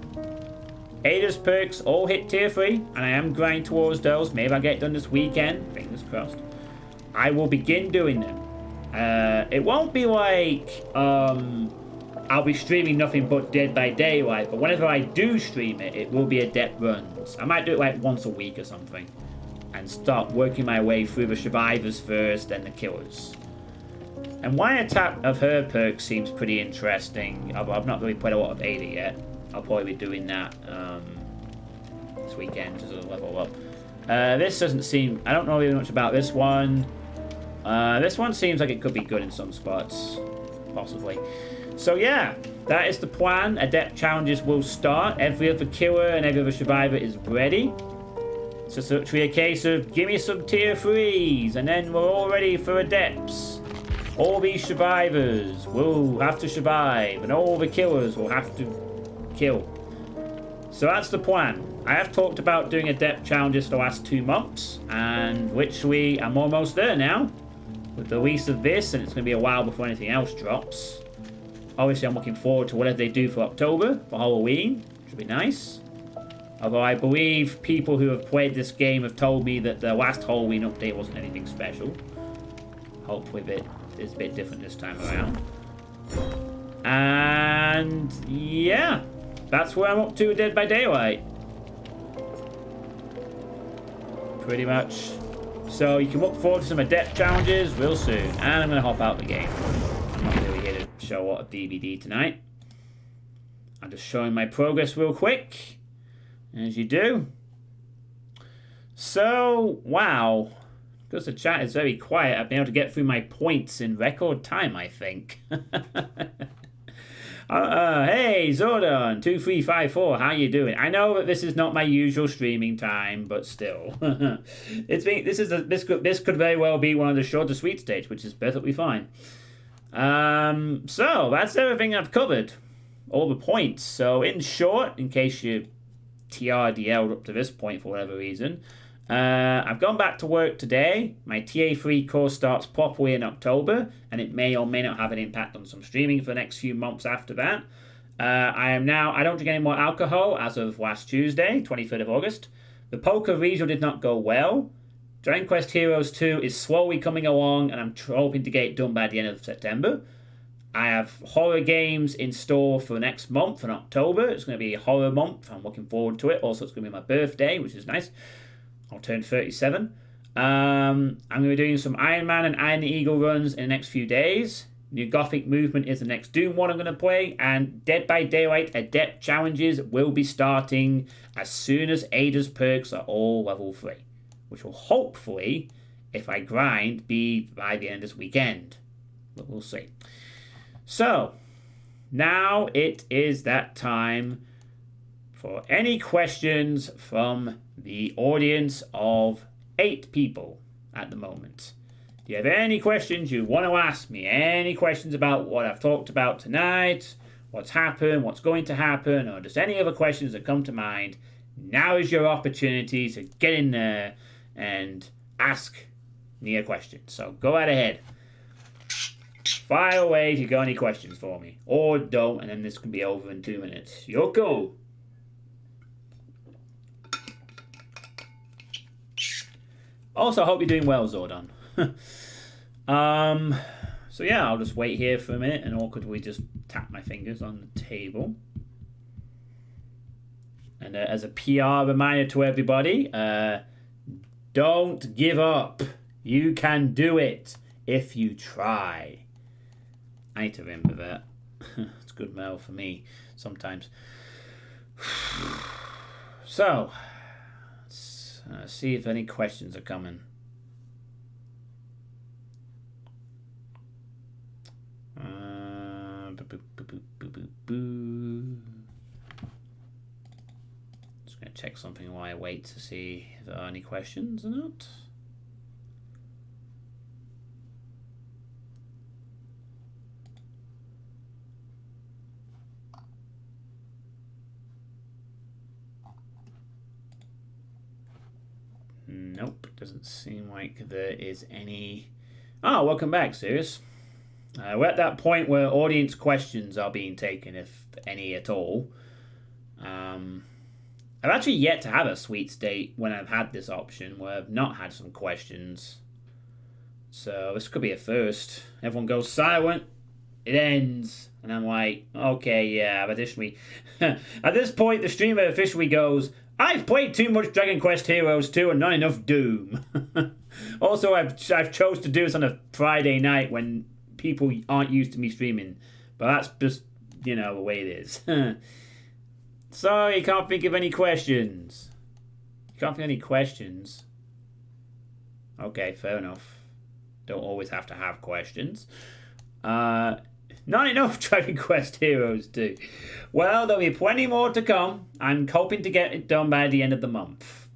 Ada's perks all hit tier 3, and I am grinding towards those, maybe I'll get it done this weekend, fingers crossed, I will begin doing them. It won't be like I'll be streaming nothing but Dead by Daylight, but whenever I do stream it, it will be Adept runs. I might do it like once a week or something, and start working my way through the survivors first, then the killers. And Wiretap of her perks seems pretty interesting. I've not really played a lot of Ada yet. I'll probably be doing that this weekend to sort of level up. This doesn't seem... I don't know really much about this one. This one seems like it could be good in some spots. Possibly. So yeah, that is the plan. Adept Challenges will start. Every other killer and every other survivor is ready. It's just literally a case of give me some tier 3s and then we're all ready for Adepts. All these survivors will have to survive and all the killers will have to kill. So that's the plan. I have talked about doing Adept Challenges for the last 2 months, and literally I'm almost there now with the release of this, and it's going to be a while before anything else drops. Obviously I'm looking forward to whatever they do for October, for Halloween, which will be nice. Although I believe people who have played this game have told me that the last Halloween update wasn't anything special. Hopefully it is a bit different this time around. And yeah, that's where I'm up to with Dead by Daylight. Pretty much. So you can look forward to some Adept Challenges real soon. And I'm going to hop out the game. I'm not really here to show a lot of DVD tonight. I'm just showing my progress real quick. As you do. So, wow. Because the chat is very quiet, I've been able to get through my points in record time, I think. Hey, Zordon2354, how you doing? I know that this is not my usual streaming time, but still. This could very well be one of the shorter sweet states, which is perfectly fine. So, that's everything I've covered. All the points. So, in short, in case you TRDL'd up to this point for whatever reason, I've gone back to work today. My TA3 course starts properly in October, and it may or may not have an impact on some streaming for the next few months after that. I don't drink any more alcohol as of last Tuesday, 23rd of August. The poker regional did not go well. Dragon Quest Heroes 2 is slowly coming along, and I'm hoping to get it done by the end of September. I have horror games in store for next month in October. It's going to be a horror month. I'm looking forward to it. Also, it's going to be my birthday, which is nice. I'll turn 37. I'm going to be doing some Iron Man and Iron Eagle runs in the next few days. New Gothic Movement is the next Doom one I'm going to play. And Dead by Daylight Adept challenges will be starting as soon as Ada's perks are all level 3. Which will hopefully, if I grind, be by the end of this weekend. But we'll see. So, now it is that time for any questions from the audience of 8 people at the moment. Do you have any questions you want to ask me? Any questions about what I've talked about tonight? What's happened? What's going to happen? Or just any other questions that come to mind? Now is your opportunity to get in there and ask me a question. So go right ahead. Fire away if you got any questions for me. Or don't, and then this can be over in 2 minutes. You're cool. Also, I hope you're doing well, Zordon. So yeah, I'll just wait here for a minute and awkwardly just tap my fingers on the table. And as a PR reminder to everybody, don't give up. You can do it if you try. I need to remember that. It's good mail for me sometimes. So, let's see if any questions are coming. Just going to check something while I wait to see if there are any questions or not. Nope, doesn't seem like there is any. Oh, welcome back, Sirius. We're at that point where audience questions are being taken, if any at all. I've actually yet to have a sweet state when I've had this option where I've not had some questions. So this could be a first. Everyone goes silent. It ends. And I'm like, okay, yeah, but additionally... At this point, the streamer officially goes, I've played too much Dragon Quest Heroes 2 and not enough Doom. Also, I've chose to do this on a Friday night when people aren't used to me streaming. But that's just, the way it is. Sorry, you can't think of any questions. You can't think of any questions. Okay, fair enough. Don't always have to have questions. Not enough Dragon Quest Heroes 2. Well, there'll be plenty more to come. I'm hoping to get it done by the end of the month.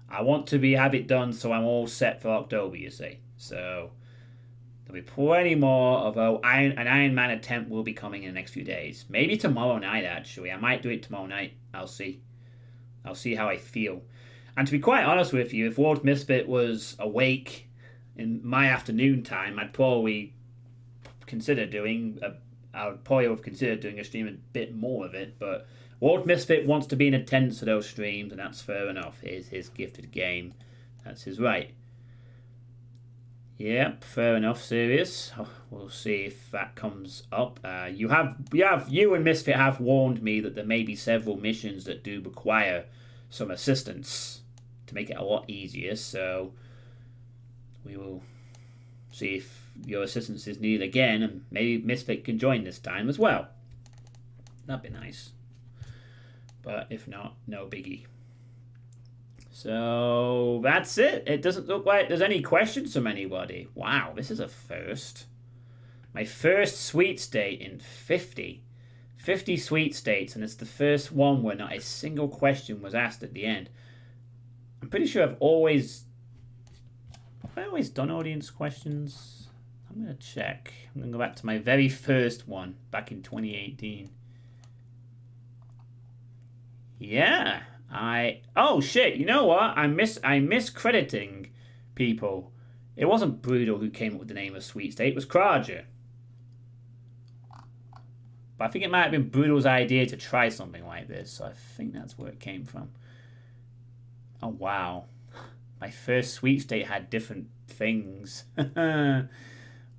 I want to have it done so I'm all set for October, you see. So, there'll be plenty more of an Iron Man attempt will be coming in the next few days. Maybe tomorrow night, actually. I might do it tomorrow night. I'll see. I'll see how I feel. And to be quite honest with you, if World Misfit was awake in my afternoon time, I'd probably consider doing I would probably have considered doing a stream a bit more of it, but World Misfit wants to be in attendance for those streams, and that's fair enough. It's his gifted game. That's his right. Yep, fair enough, Sirius. We'll see if that comes up. You and Misfit have warned me that there may be several missions that do require some assistance to make it a lot easier, so we will see if your assistance is needed again, and maybe Misfit can join this time as well. That'd be nice. But if not, no biggie. So that's it. It doesn't look like there's any questions from anybody. Wow, this is a first. My first sweet state in 50. 50 sweet states, and it's the first one where not a single question was asked at the end. I'm pretty sure Have I always done audience questions? I'm going to check. I'm going to go back to my very first one back in 2018. Yeah. Oh shit, you know what? I'm miscrediting people. It wasn't Brutal who came up with the name of Sweet State, it was Krager. But I think it might have been Brutal's idea to try something like this, so I think that's where it came from. Oh wow. My first Sweet State had different things.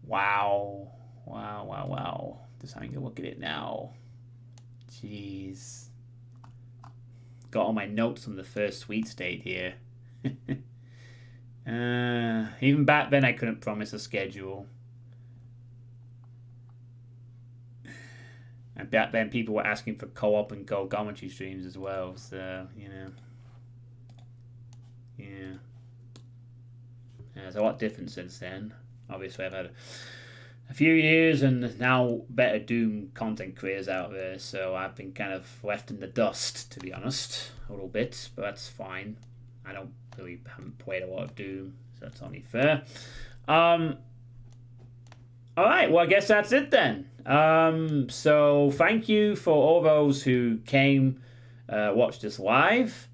Wow. Wow. Just having a look at it now. Jeez. Got all my notes on the first Sweet State here. Even back then I couldn't promise a schedule. And back then people were asking for co-op and Go commentary streams as well, so, you know. Yeah. There's a lot different since then. Obviously I've had a few years and now better Doom content creators out there, so I've been kind of left in the dust, to be honest, a little bit, but that's fine. I haven't played a lot of Doom, so that's only fair. Alright, well I guess that's it then. So thank you for all those who came, watched us live.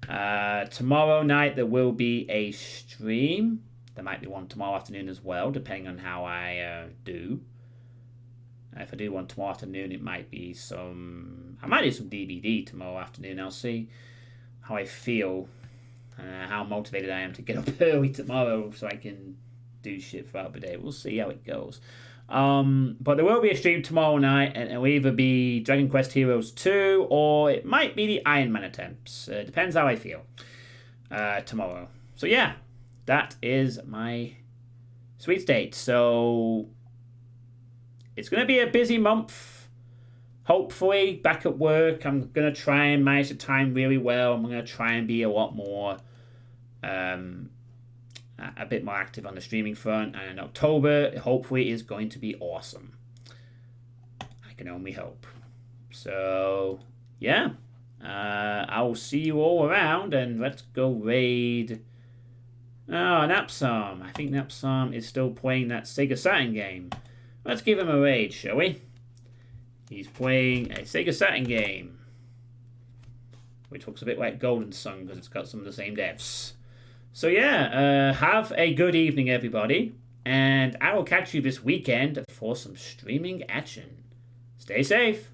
Tomorrow night there will be a stream. There might be one tomorrow afternoon as well, depending on how I do. If I do one tomorrow afternoon, it might be some... I might do some DVD tomorrow afternoon. I'll see how I feel, how motivated I am to get up early tomorrow so I can do shit throughout the day. We'll see how it goes. But there will be a stream tomorrow night, and it'll either be Dragon Quest Heroes 2, or it might be the Iron Man attempts. Depends how I feel tomorrow. So yeah, that is my sweet state. So it's going to be a busy month. Hopefully, back at work, I'm going to try and manage the time really well. I'm going to try and be a lot more... a bit more active on the streaming front, and October hopefully is going to be awesome. I can only hope. So yeah, I will see you all around, and let's go raid. Napsom. I think Napsom is still playing that Sega Saturn game. Let's give him a raid, shall we? He's playing a Sega Saturn game, which looks a bit like Golden Sun because it's got some of the same devs. So yeah, have a good evening, everybody, and I will catch you this weekend for some streaming action. Stay safe.